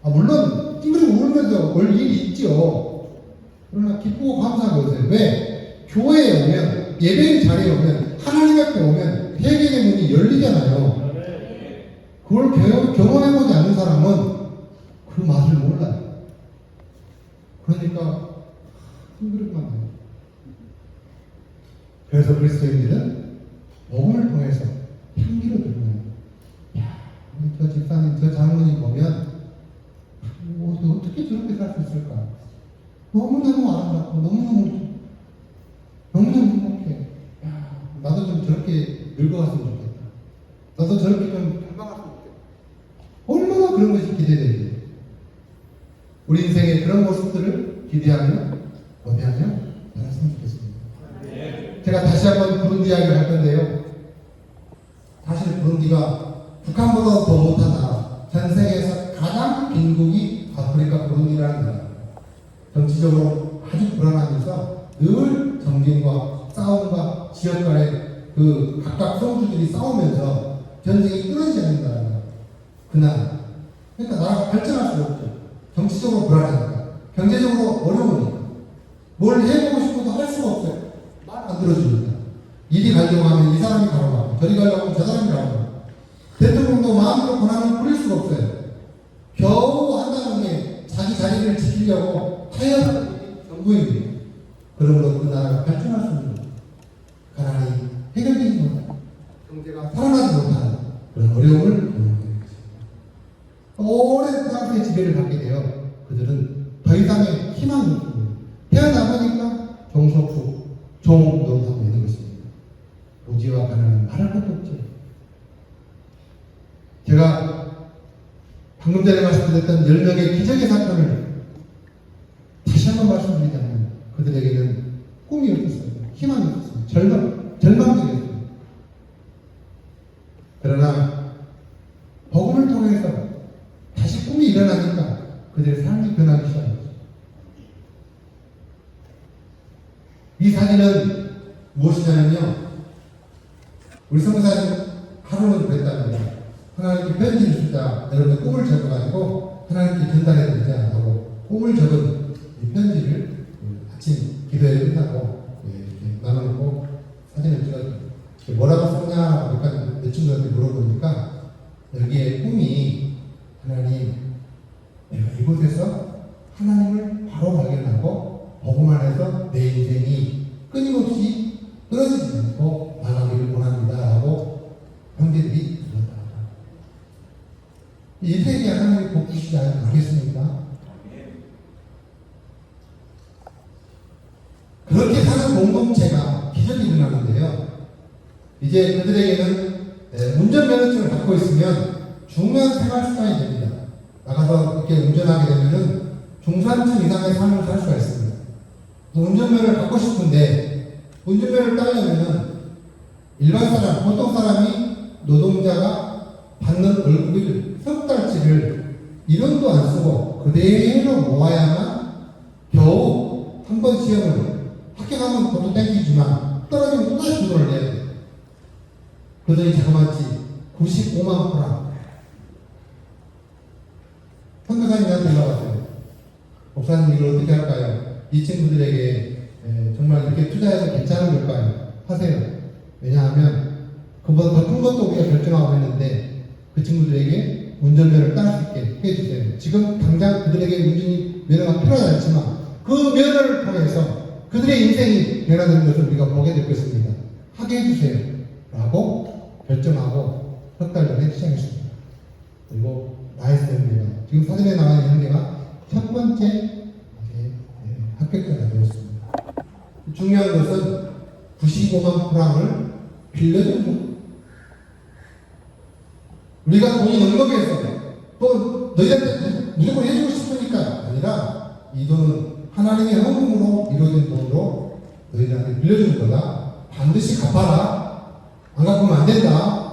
물론 찡그리고 울면서 올 일이 있죠. 그러나 기쁘고 감사하게 오세요. 왜? 교회에 오면 예배의 자리에 오면 하나님 앞에 오면 회개의 문이 열리잖아요. 그걸 경험해보지 않는 사람은 그 맛을 몰라요. 그러니까 찡그리고만 해요. 그래서 그리스도인들은 복음을 통해서 향기로 드러나요. 야, 저 집사님, 저 장로님 보면 어떻게 저렇게 살 수 있을까? 너무너무 아름답고 너무너무 행복해. 야, 나도 좀 저렇게 늙어갔으면 좋겠다. 나도 저렇게 좀 닮아갔으면 좋겠다. 얼마나 그런 것이 기대되지? 우리 인생에 그런 모습들을 기대하며 어디하며 살았으면 좋겠습니다. 제가 다시 한번 부룬디 이야기를 할 건데요. 사실 부룬디가 북한보다 더 못한 나라, 전 세계에서 가장 빈국이 아프리카 부룬디라는 나라. 정치적으로 아주 불안하면서 늘 정쟁과 싸움과 지역 간의 그 각각 성주들이 싸우면서 전쟁이 끊어지지 않는다는 그날. 그러니까 나라가 발전할 수 없죠. 정치적으로 불안하니까, 경제적으로 어려우니까, 뭘 해보고 싶어도 할 수가 없어요. 말 안 들어주니까. 이리 가려고 하면 이 사람이 가라고, 저리 가려고 하면 저 사람이 가라고. 대통령도 마음대로 권한을 부릴 수가 없어요. 겨우 한다는 게 자기 자리를 지키려고 타협하는 정부입니다. 그러므로 그 나라가 발전할 수 있는 가난이 해결되지 못하는, 경제가 살아나지 못하는 그런 어려움을 겪는 것입니다. 오랜 프랑스의 지배를 받게 되어 그들은 더 이상의 희망이 없습니다. 태어나보니까 종속후, 종 노릇하고 있는 것입니다. 무지와 가난은 말할 것도 없죠. 제가 방금 전에 말씀드렸던 10명의 기적의 사건을 다시 한번 말씀드리자면 그들에게는 꿈이 없었어요. 희망이 없었어요. 절망적이었어요. 그러나 복음을 통해서 다시 꿈이 일어나게 이 사진은 무엇이냐면요. 우리 성사님 하루는 그랬답니다. 하나님께 편지를 주자. 여러분들 꿈을 적어가지고 하나님께 전달해 드리자 하고 꿈을 적은 이 편지를 아침 기도회 끝나고 이렇게 나눠놓고 사진을 찍었죠. 뭐라고 썼냐 내 친구한테 물어보니까 여기에 꿈이 하나님 내가 이곳에서 하나님을 바로 발견하고 보고만 해서 내 인생이 끊임없이 끊어지지 않고 나가기를 원합니다 라고 형제들이 불렀더라고요. 인생이 하나님이 복 주시지 않겠습니까? 그렇게 사는 공동체가 기적이 일어나는데요. 이제 그들에게는 운전면허증을 갖고 있으면 중요한 생활 습관이 됩니다. 나가서 이렇게 운전하게 되면은 중산층 이상의 삶을 살 수가 있습니다. 운전면허를 갖고 싶은데 운전면허를 따려면은 일반 사람, 보통 사람이 노동자가 받는 월급을 석 달치를 1원도 안 쓰고 그대로 모아야만 겨우 한 번 시험을 합격하면 그것도 땡기지만 떨어지면 또다시 돈을 내야 돼요. 그들이 자그마치 95만 프랑. 선교사님한테 연락왔어요. 목사님 이걸 어떻게 할까요? 이 친구들에게 정말 이렇게 투자해서 괜찮은 걸까요? 하세요. 왜냐하면 그보다 더 큰 것도 우리가 결정하고 있는데 그 친구들에게 운전면허를 딸 수 있게 해주세요. 지금 당장 그들에게 운전이 면허가 필요하지 않지만 그 면허를 통해서 그들의 인생이 변화되는 것을 우리가 보게 될 것입니다. 하게 해주세요. 라고 결정하고 석 달 전에 시작했습니다. 그리고 나이스 연계가 지금 사진에 나와 있는 연계가 첫 번째 합격자가 되었습니다. 중요한 것은 95만 프랑을 빌려준 것. 우리가 돈이 넉넉해서 또 너희한테 무조건 해주고 싶으니까 아니라 이 돈은 하나님의 헌금으로 이루어진 돈으로 너희들한테 빌려주는 거다. 반드시 갚아라. 안 갚으면 안 된다.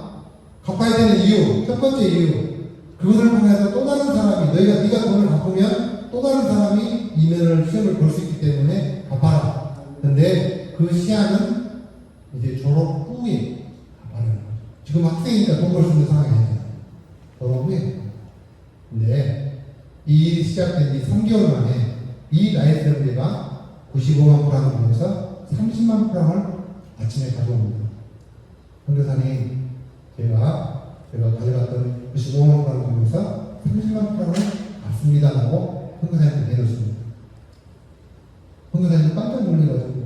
갚아야 되는 이유, 첫 번째 이유. 그것을 통해서 또 다른 사람이, 네가 돈을 갚으면 또 다른 사람이 이면을 시험을 볼 수 있기 때문에 갚아라. 근데 그 시한은 이제 졸업 후에 갚아라는 거죠. 지금 학생이니까 돈 벌 수 있는 상황이 아니잖아요. 졸업 후에. 근데 이 일이 시작된 지 3개월 만에 이 나이스 연대가 95만 프랑을 통해서 30만 프랑을 아침에 가져옵니다. 선교사님, 제가 가져갔던 95만 프랑을 통해서 30만 프랑을 갚습니다 라고 선교사님한테 내놓습니다. 선교사님이 깜짝 놀라가지고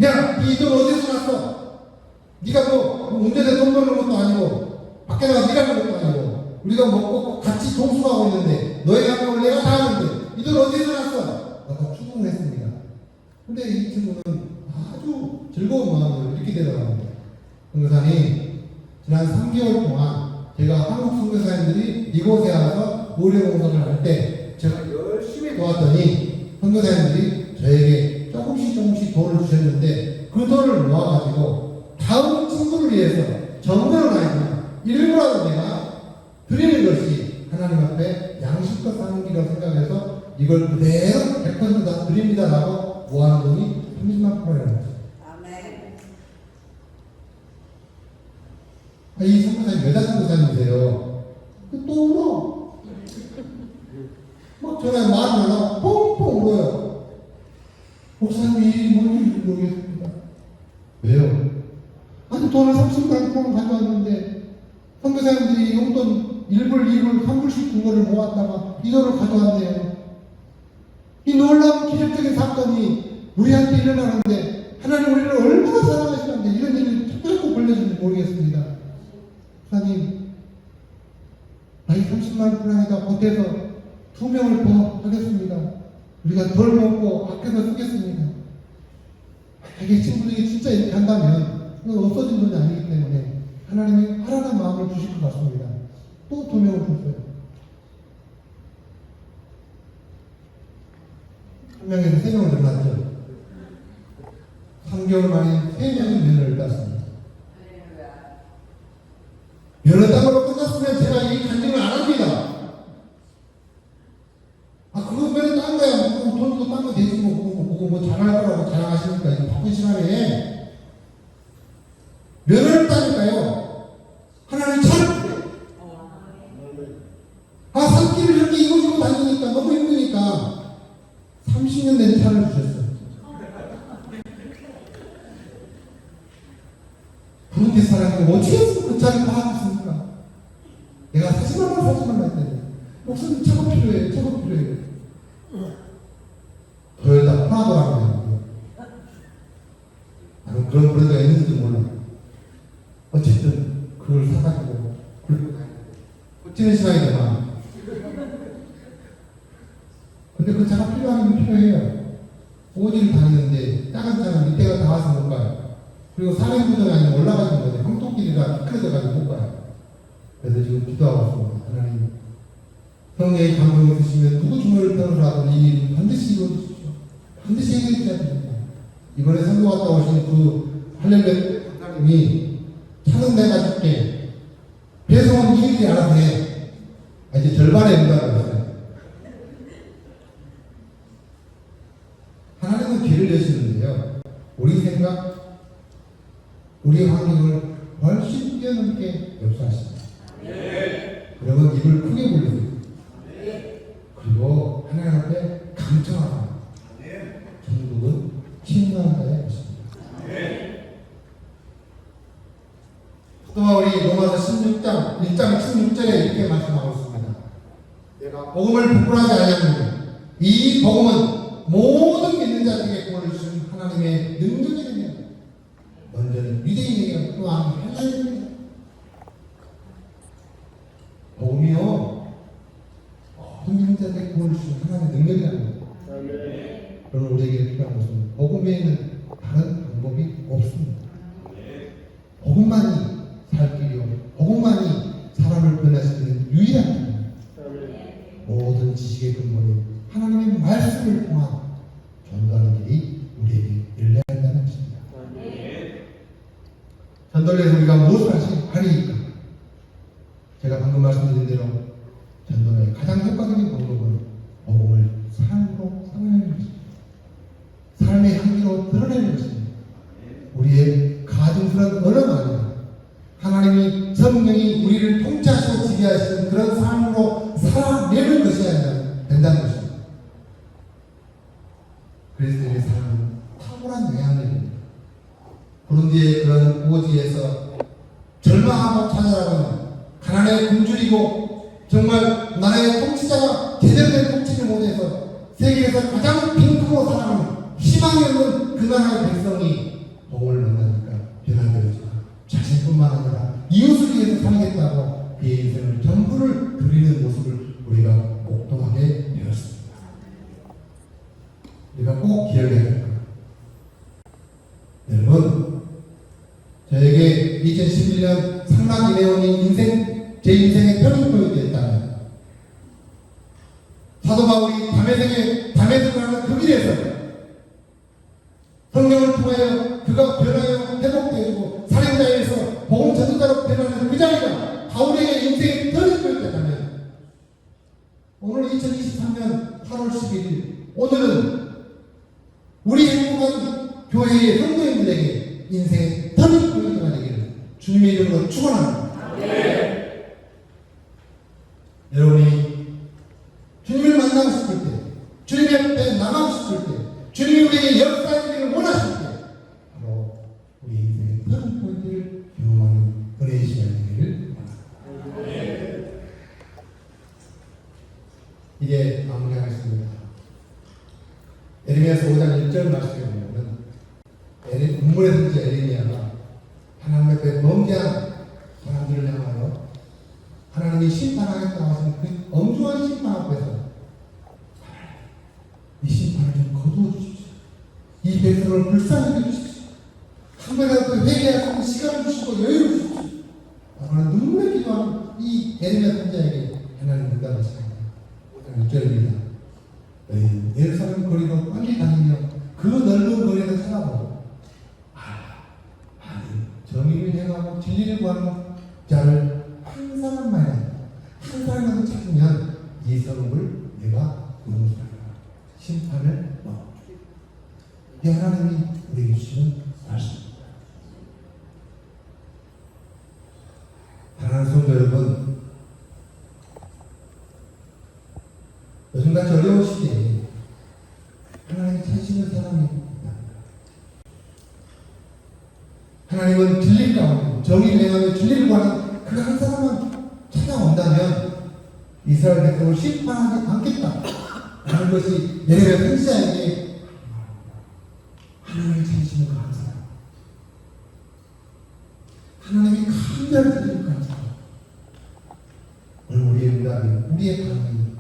야! 이 돈 어디서 났어? 네가 뭐 운전에 돈 버는 것도 아니고 밖에 나가 일하는 것도 아니고 우리가 먹고 같이 동수하고 있는데 너희 학교를 내가 다 하는데 이 돈 어디서 났어? 아까 추궁을 했습니다. 근데 이 친구는 아주 즐거운 마음으로 이렇게 대답합니다. 선교사님, 지난 3개월 동안 제가 한국 선교사님들이 이곳에 와서 의료봉사를 할 때 제가 열심히 도왔더니 선교사님들이 저에게 조금씩 돈을 주셨는데 그 돈을 모아가지고 다음 친구를 위해서 정부는 아니지만 일부라도 내가 드리는 것이 하나님 앞에 양심껏 사는 길이라고 생각해서 이걸 그대로 100%다 드립니다 라고 모아놓은 돈이 30만 프로라는 거죠. 아멘. 이 선교사님 여자 선교사님이세요. 또 울어. 막 전화에 말을 안 하고 뻥뻥 울어요. 목사님 이 일이 뭔지 모르겠습니다. 왜요? 아니 돈을 30만 프로 가져왔는데 선교사님들이 용돈 1불, 2불, 3불씩 준 거를 모았다가 이 돈을 가져왔네요. 이 놀라운 기적적인 사건이 우리한테 일어나는데 하나님 우리를 얼마나 사랑하시는데 이런 일을 자꾸 벌려주는지 모르겠습니다. 하나님, 나이 30만 프랑에다 보태서 2명을 더 하겠습니다. 우리가 덜 먹고 아껴서 쓰겠습니다. 이게 친구들이 진짜 이렇게 한다면 이건 없어진 돈이 아니기 때문에 하나님이 하라는 마음을 주실 것 같습니다. 또 2명을 줬어요. 한 명에서 3명을 늘어났죠. 3개월 만에 3명이 면허를 땄습니다. 면허 따으로 끝났으면 제가 이 간증을 안 합니다. 그거 면허 딴 거야. 돈도 딴 거 되지 그거 뭐 잘할 거라고 자랑하시니까 아무리 사람이 어떻게 해서 그 차를 파악했습니까? 내가 사지 말라 했더니 목사님 차가 필요해요. 토요타 프라도라고 해요. 나는 그런 브랜드가 있는지 몰라. 어쨌든 그걸 사가지고 굴리고 다니는데 어찌는 시간이 되나. 근데 그 차가 필요하면 필요해요. 오지를 다니는데 작은 차는 밑에가 닿아서 못 가요. 그리고 산행구조가 아니면 올라가지 못해요. 황토길이라 미끄러져가지고 못 가요. 그래서 지금 기도하고 있습니다. 하나님, 성령의 감동이 드시면 누구 주머니를 펴느라도 이 일은 반드시 이루어주십시오. 반드시 해결해 주셔야 됩니다. 이번에 선교 갔다 오신 그 할렐루야 강사님이 차는 내가 줄게. 배송은 니들이 알아서 해. 이제 절반에 온다고 했어요. 하나님은 길을 내시는데요. 우리 생각, 우리 환경을 훨씬 뛰어넘게 역사하십니다. 그러면 입을 크게 벌리세요. 그리고 하나님 앞에 감청하라. 천국은 친구한 자의 것입니다. 또한 우리 로마서 16장 1장 16절에 이렇게 말씀하고 있습니다. 내가 복음을 부끄러워하지 아니하느냐. 이 복음은 모든 믿는 자들에게 구원을 주신 하나님의 능력이 됩니다. 먼저는 유대인에게 또한 헬라인에게 복음이요 모든 믿는 자들에게 구원을 주신 하나님의 능력이랍니다. 그러나 우리에게 필요한 것은 복음 외에는 다른 방법이 없습니다. 복음만이 살 길이요 복음만이 사람을 변화시키는 유일한 길입니다. 모든 지식의 근본인 하나님의 말씀을 통한 전도하는 길이 우리에게 열려야 한다는 것입니다. 전도를 해서 우리가 무엇을 하리까? 제가 방금 말씀드린 대로 전도의 가장 효과적인 방법은 복음을 삶으로 살아내는 것입니다. 삶의 향기로 드러내는 것입니다. 우리의 가증스러운 언어가 아니라 하나님이 성령이 우리를 통치하시고 지배하시는 그런 삶으로 살아내는 것이어야 된다는 것입니다. 그리스도의 삶은 탁월한 영향력입니다. 부룬디의 그런 우거지에서 절망하고 찾아가는 가난에 굶주리고 정말 나라의 통치자가 제대로 된 통치를 못해서 세계에서 가장 빈곤으로 살아가는 희망이 없는 그 나라의 백성이 복음을 만나니까 변화되어지고 자신뿐만 아니라 이웃을 위해서 살겠다고 그의 인생을 전부를 드리는 모습을 우리가 목도하게 되었습니다. 우리가 꼭 기억해야 될 겁니다. 여러분, 저에게 2011년 상락 이내원이 제 인생의 터닝포인트였다면 사도 바울이 담에색을 하는 그 길에서 성령을 통하여 그가 변하여 회복되어지고 살인자에서 복음 전도자로 변하는 그 자리가 바울에게 인생의 터닝포인트였다면 오늘 2023년 8월 11일 오늘은 우리 행복한 교회의 성도인들에게 인생의 터닝포인트가 되기를 주님의 이름으로 축원합니다. 여러분이 주님을 만나고 싶을 때, 주님 앞에 나가고 싶을 때, 주님이 우리에게 역사하기를 원하실 때, 바로 우리 인생의 터닝포인트를 경험하는 은혜의 시간이 되기를 바랍니다. 이제 마무리하겠습니다. 에레미야서 5장 1절 말씀에 보면은 문물의 선지 에레미야가 하나님 앞에 범죄한 사람들을 향하여 하나님이 심판하겠다고 하신 그 엄중한 심판 앞에서 이 심판을 좀 거두어 주십시오. 이 백성을 불쌍히 해주십시오. 한 번이라도 회개할 수 있는 시간을 주시고 여유를 주십시오. 하나님 눈물에 기도하는 이 에레미야 선지자에게 하나님 응답하십니다. 5장 1절입니다. 너희는 예루살렘 거리로 빨리 다니며 그 넓은 거리를 찾아보고 정의를 행하고 진리를 구하는 자를 한 사람이라도 찾으면 이 성을 내가 용서하리라. 심판을 넣어주리라. 이게 하나님이 우리에게 주시는 말씀입니다. 사랑하는 성도 여러분, 요즘같이 어려운 시기에 하나님이 찾으시는 사람이 있다. 하나님은 진리를 가고 정의를 행하며 진리를 구하는 그 한 사람만 찾아온다면 이스라엘 백성을 심판하지 않겠다 라는 것이 예레미야 선지자에게 하나님이 찾으시는 그 한 사람, 하나님이 감별을 드리는 그 한 사람. 오늘 우리의 응답이, 우리의 반응이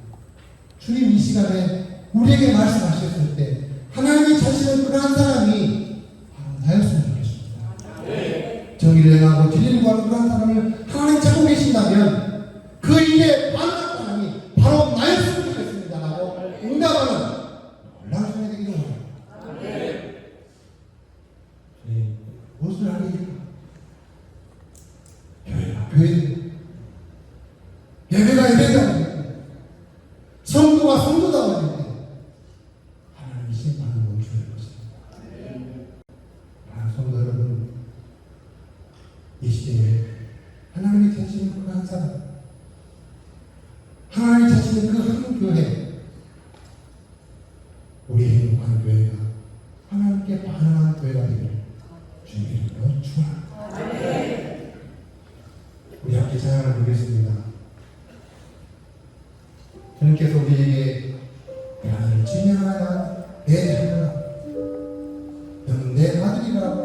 주님 이 시간에 우리에게 말씀하셨을 때 하나님이 찾으시는 그 한 사람이 바로 나였으면 좋겠습니다. 정의를 행하고 진리를 구하는 그 한 사람을 하나님 찾고 계신다면 그 일에 반응한 사람이 바로 나였으면 좋겠습니다 라고 응답하는 놀라운 시간이 되기를 원합니다. 무엇을 하게 될까? 예배가 예배가 성도가 성도다워질 때 하나님이 심판을 멈추는 것입니다. 성도 여러분, 이 시대에 하나님이 찾으시는 그 한 사람, 하나님이 찾으시는 그 한 교회, 우리 행복한 교회가 하나님께 반응하는 교회가 되기를 주님의 이름으로 축원합니다. 우리 함께 찬양을 부르겠습니다. 주님께서 우리에게 하나님을 증명하라, 내 자녀라, 너는 내 아들이라고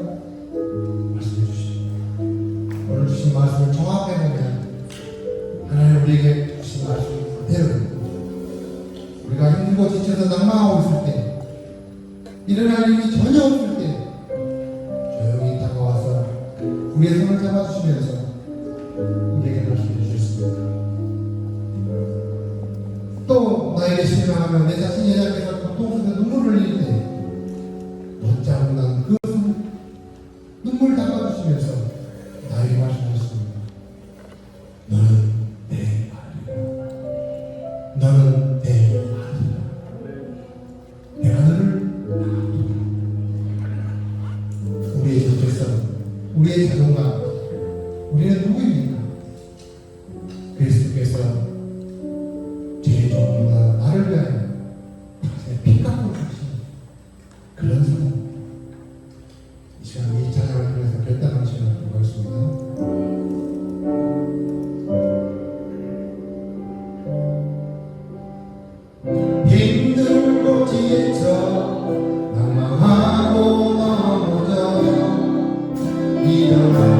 말씀해 주십니다. 오늘 주신 말씀을 종합해보면 하나님 우리에게 주신 말씀 그대로 우리가 힘들고 지쳐서 낭망하고 있을 때, 일어날 일이 전혀 없을 때 조용히 다가와서 우리의 손을 잡아주시면서 우리에게 말씀해 주셨습니다. 또 나에게 실망하며 내 자신이 연약해서 고통 속에 눈물을 흘릴 때 못자국난 그 손, 눈물 닦아주시면서 나에게 말씀하셨습니다. 너는 내 아들이라, 너는 내 아들이라, 내가 너를 낳았노라. 우리의 정체성, 우리의 자존감, 우리는 누구입니까? 그리스도께서 제 종보다 나를 위하여 피 깎고 주신 그런 사람. 이 시간 이 찬양을 통해서 결단하는 시간을 갖도록 하겠습니다. 힘들고 지쳐 낭망하고 넘어져 일어나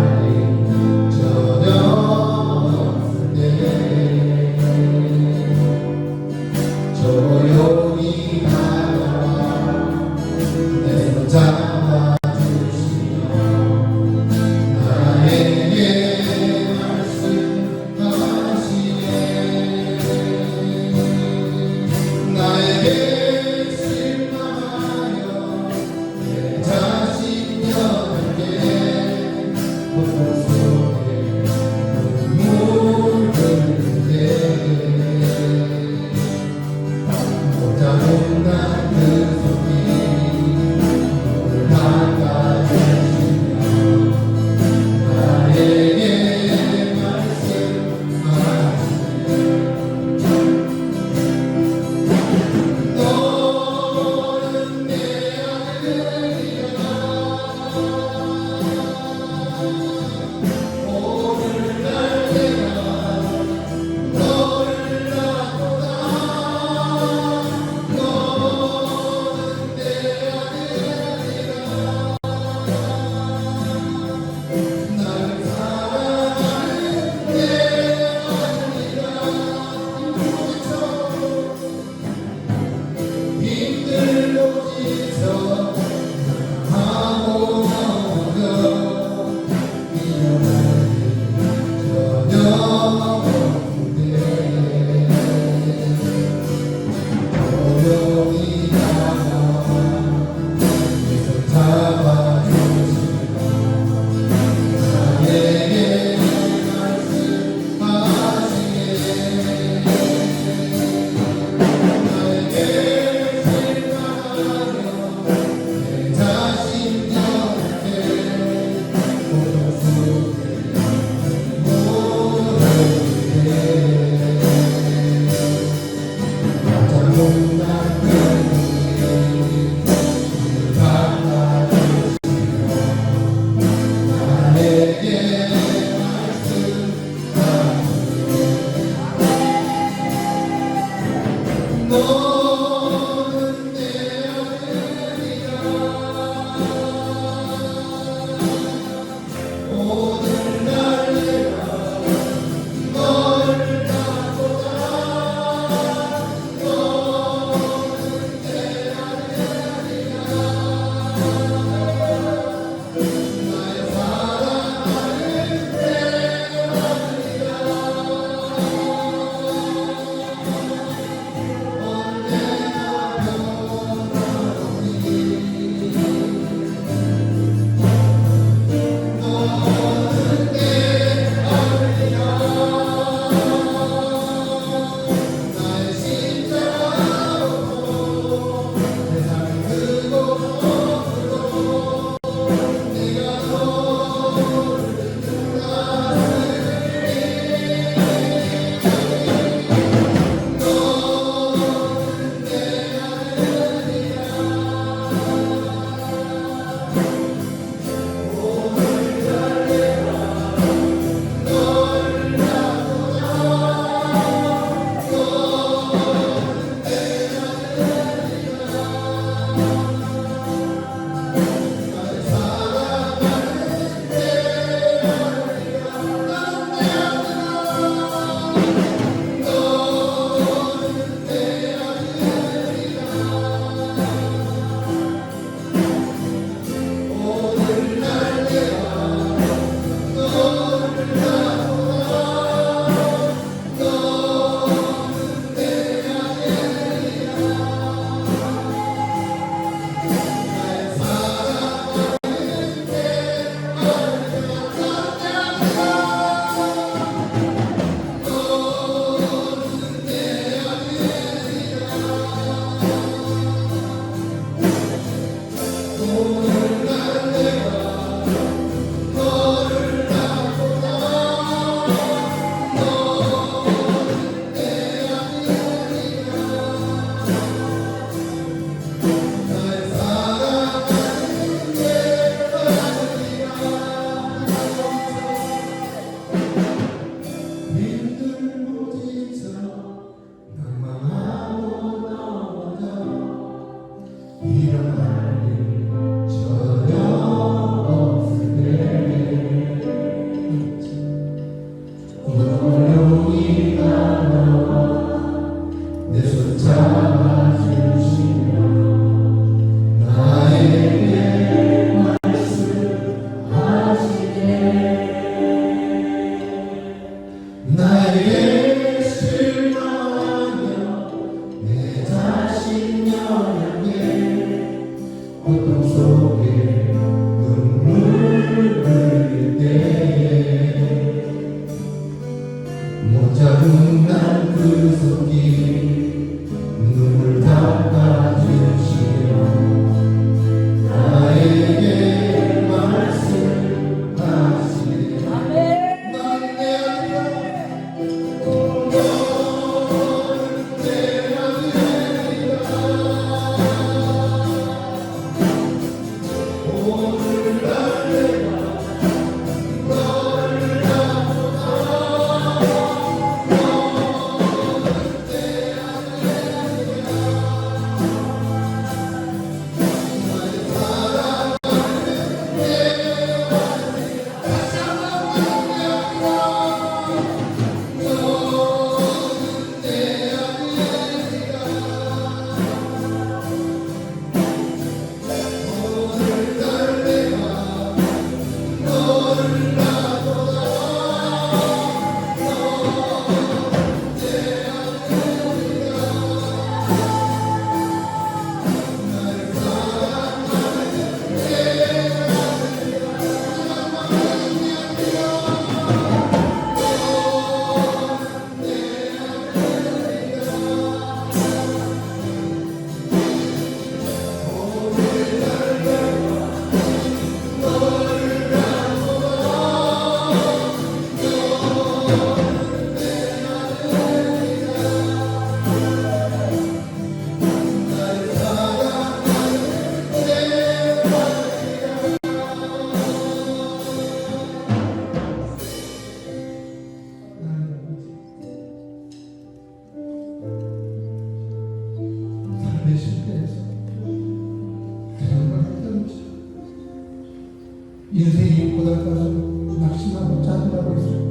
인생이 고달파서 낙심하고 짜증나고 있어요.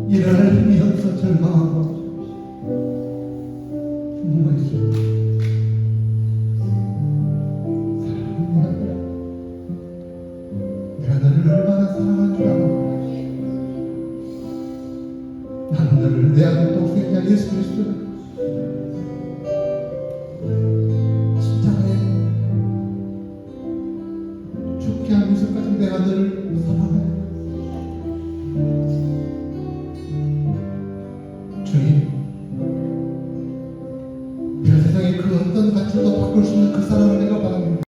일어날 힘이 없어 절망하고 누워 있어요. 사랑하는 아들아, 내가 너를 얼마나 사랑한 줄 알아? 나는 너를 내 아들 동생이야 예수 그리스도를 죽게 하면서까지 내가 너를 사랑해. 주님, 별 세상의 그 어떤 가치도 바꿀 수 있는 그 사랑을 내가 바랍니다.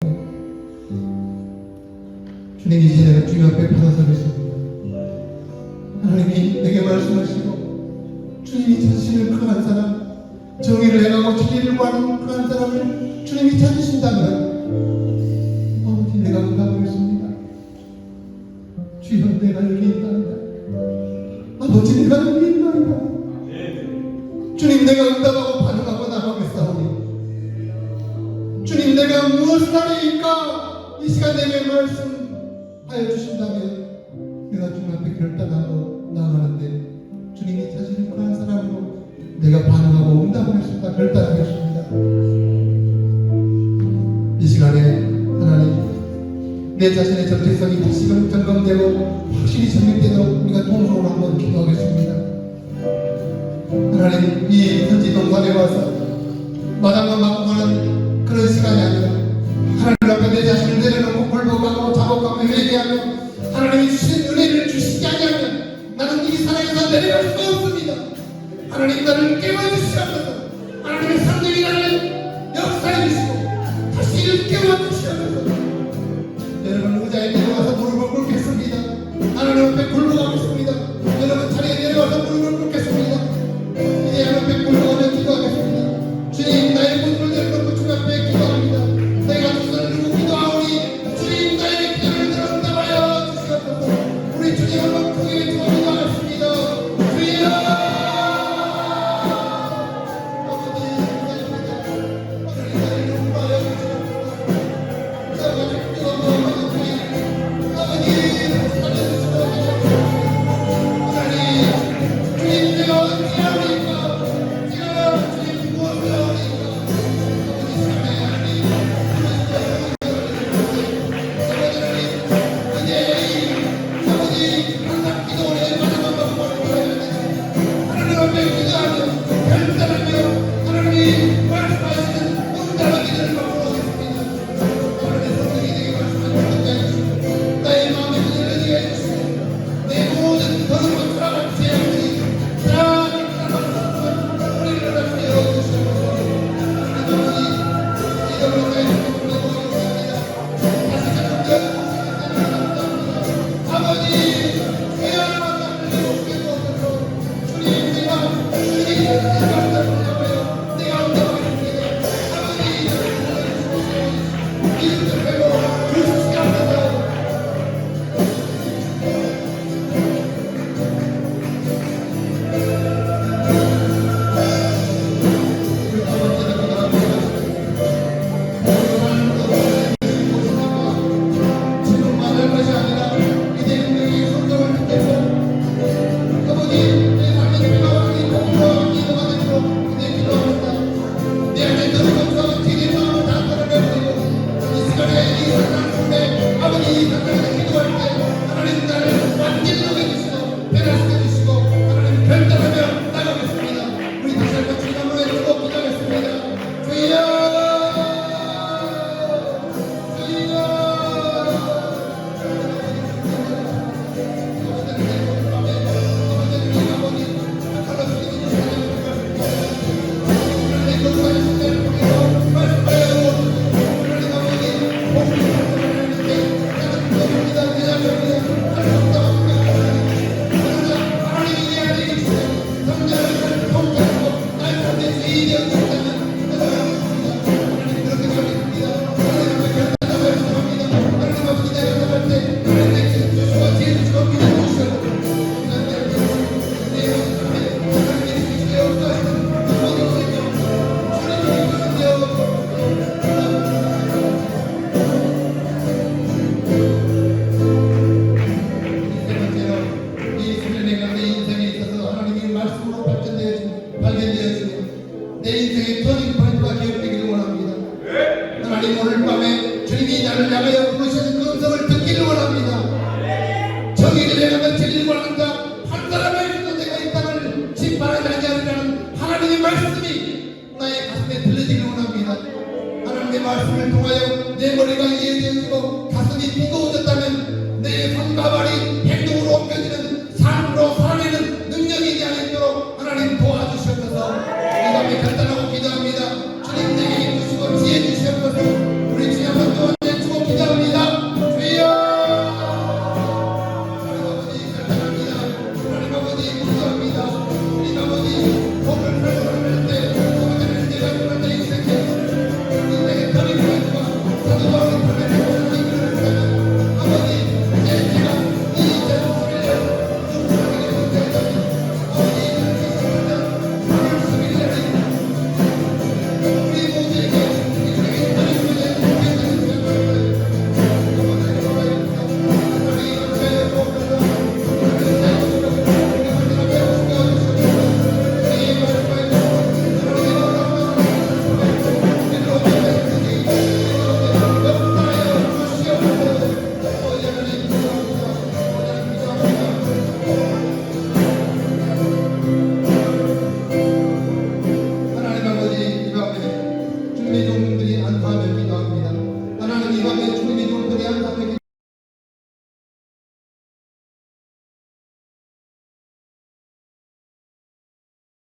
주님, 이제 내가 주님 앞에 받아서겠습니다. 하나님이 내게 말씀하시고 주님이 찾으시는 그 한 사람, 정의를 행하고 진리를 구하는 그 한 사람을 주님이 찾으신다면 아버지, 내가 응답하겠습니다. 주여, 내가 여기 있나이다. 아버지, 내가 여기 있나이다. 주님, 내가 응답하고 반응하고 나가겠사오니 주님, 내가 무엇을 하리이까 이 시간 내게 말씀하여 주신다면 내가 주님 앞에 결단하고 나아가는데 주님이 찾으신 그 한 사람으로 내가 반응하고 응답하겠습니다. 결단하겠습니다. 이 시간에 하나님, 내 자신의 정체성이 다시금 점검되고 확실히 정립되도록 우리가 통성으로 한번 기도하겠습니다. 하나님, 이 선지동산에 와서 마당만 맞고 가는 그런 시간이 아니라 하나님 앞에 내 자신을 내려놓고 굴복하고 작업하며 회개하며 하나님이 주신 은혜를 주시지 아니하면 나는 이 사랑에서 내려갈 수가 없습니다. 하나님, 나를 깨워주시옵소서. 하나님의 성령이 나를 역사해 주시고 다시 일깨워 주시옵소서. 여러분 의자에 내려와서 무릎을 꿇겠습니다. 하나님 앞에 굴복하겠습니다. 여러분 자리에 내려와서 무릎을 꿇겠습니다. 이제 하나님 앞에 굴복하며 기도하겠습니다. 주님, 나의 모습을 내려놓고 주님 앞에 기도합니다. 내가 두 손을 들고 기도하오니 주님, 나의 기도를 들었다하여 주시옵소서. 우리 주님 한번 크게 외치고 기도하겠습니다. 주여! 말씀을 통하여 내 머리가 이해되어지고 가슴이 뜨거워졌다면 내 손가발이 행동으로 옮겨지는 삶으로 살아내는 능력이 있지 않도록 하나님 도와주시옵소서. 이 밤에 간단하고 기도합니다. 주님 내게 힘 주시고 지혜 주시옵소서. 우리 주님 한번 더 내주고 기도합니다. 주여 하나님 아버지 간단합니다. 하나님 아버지 기도합니다. 우리 아버지 복을 설명할 때 그들을 내가 그런데 이 생각 내게 더리 보여주고 이방의 주님이 좀 거대한 상에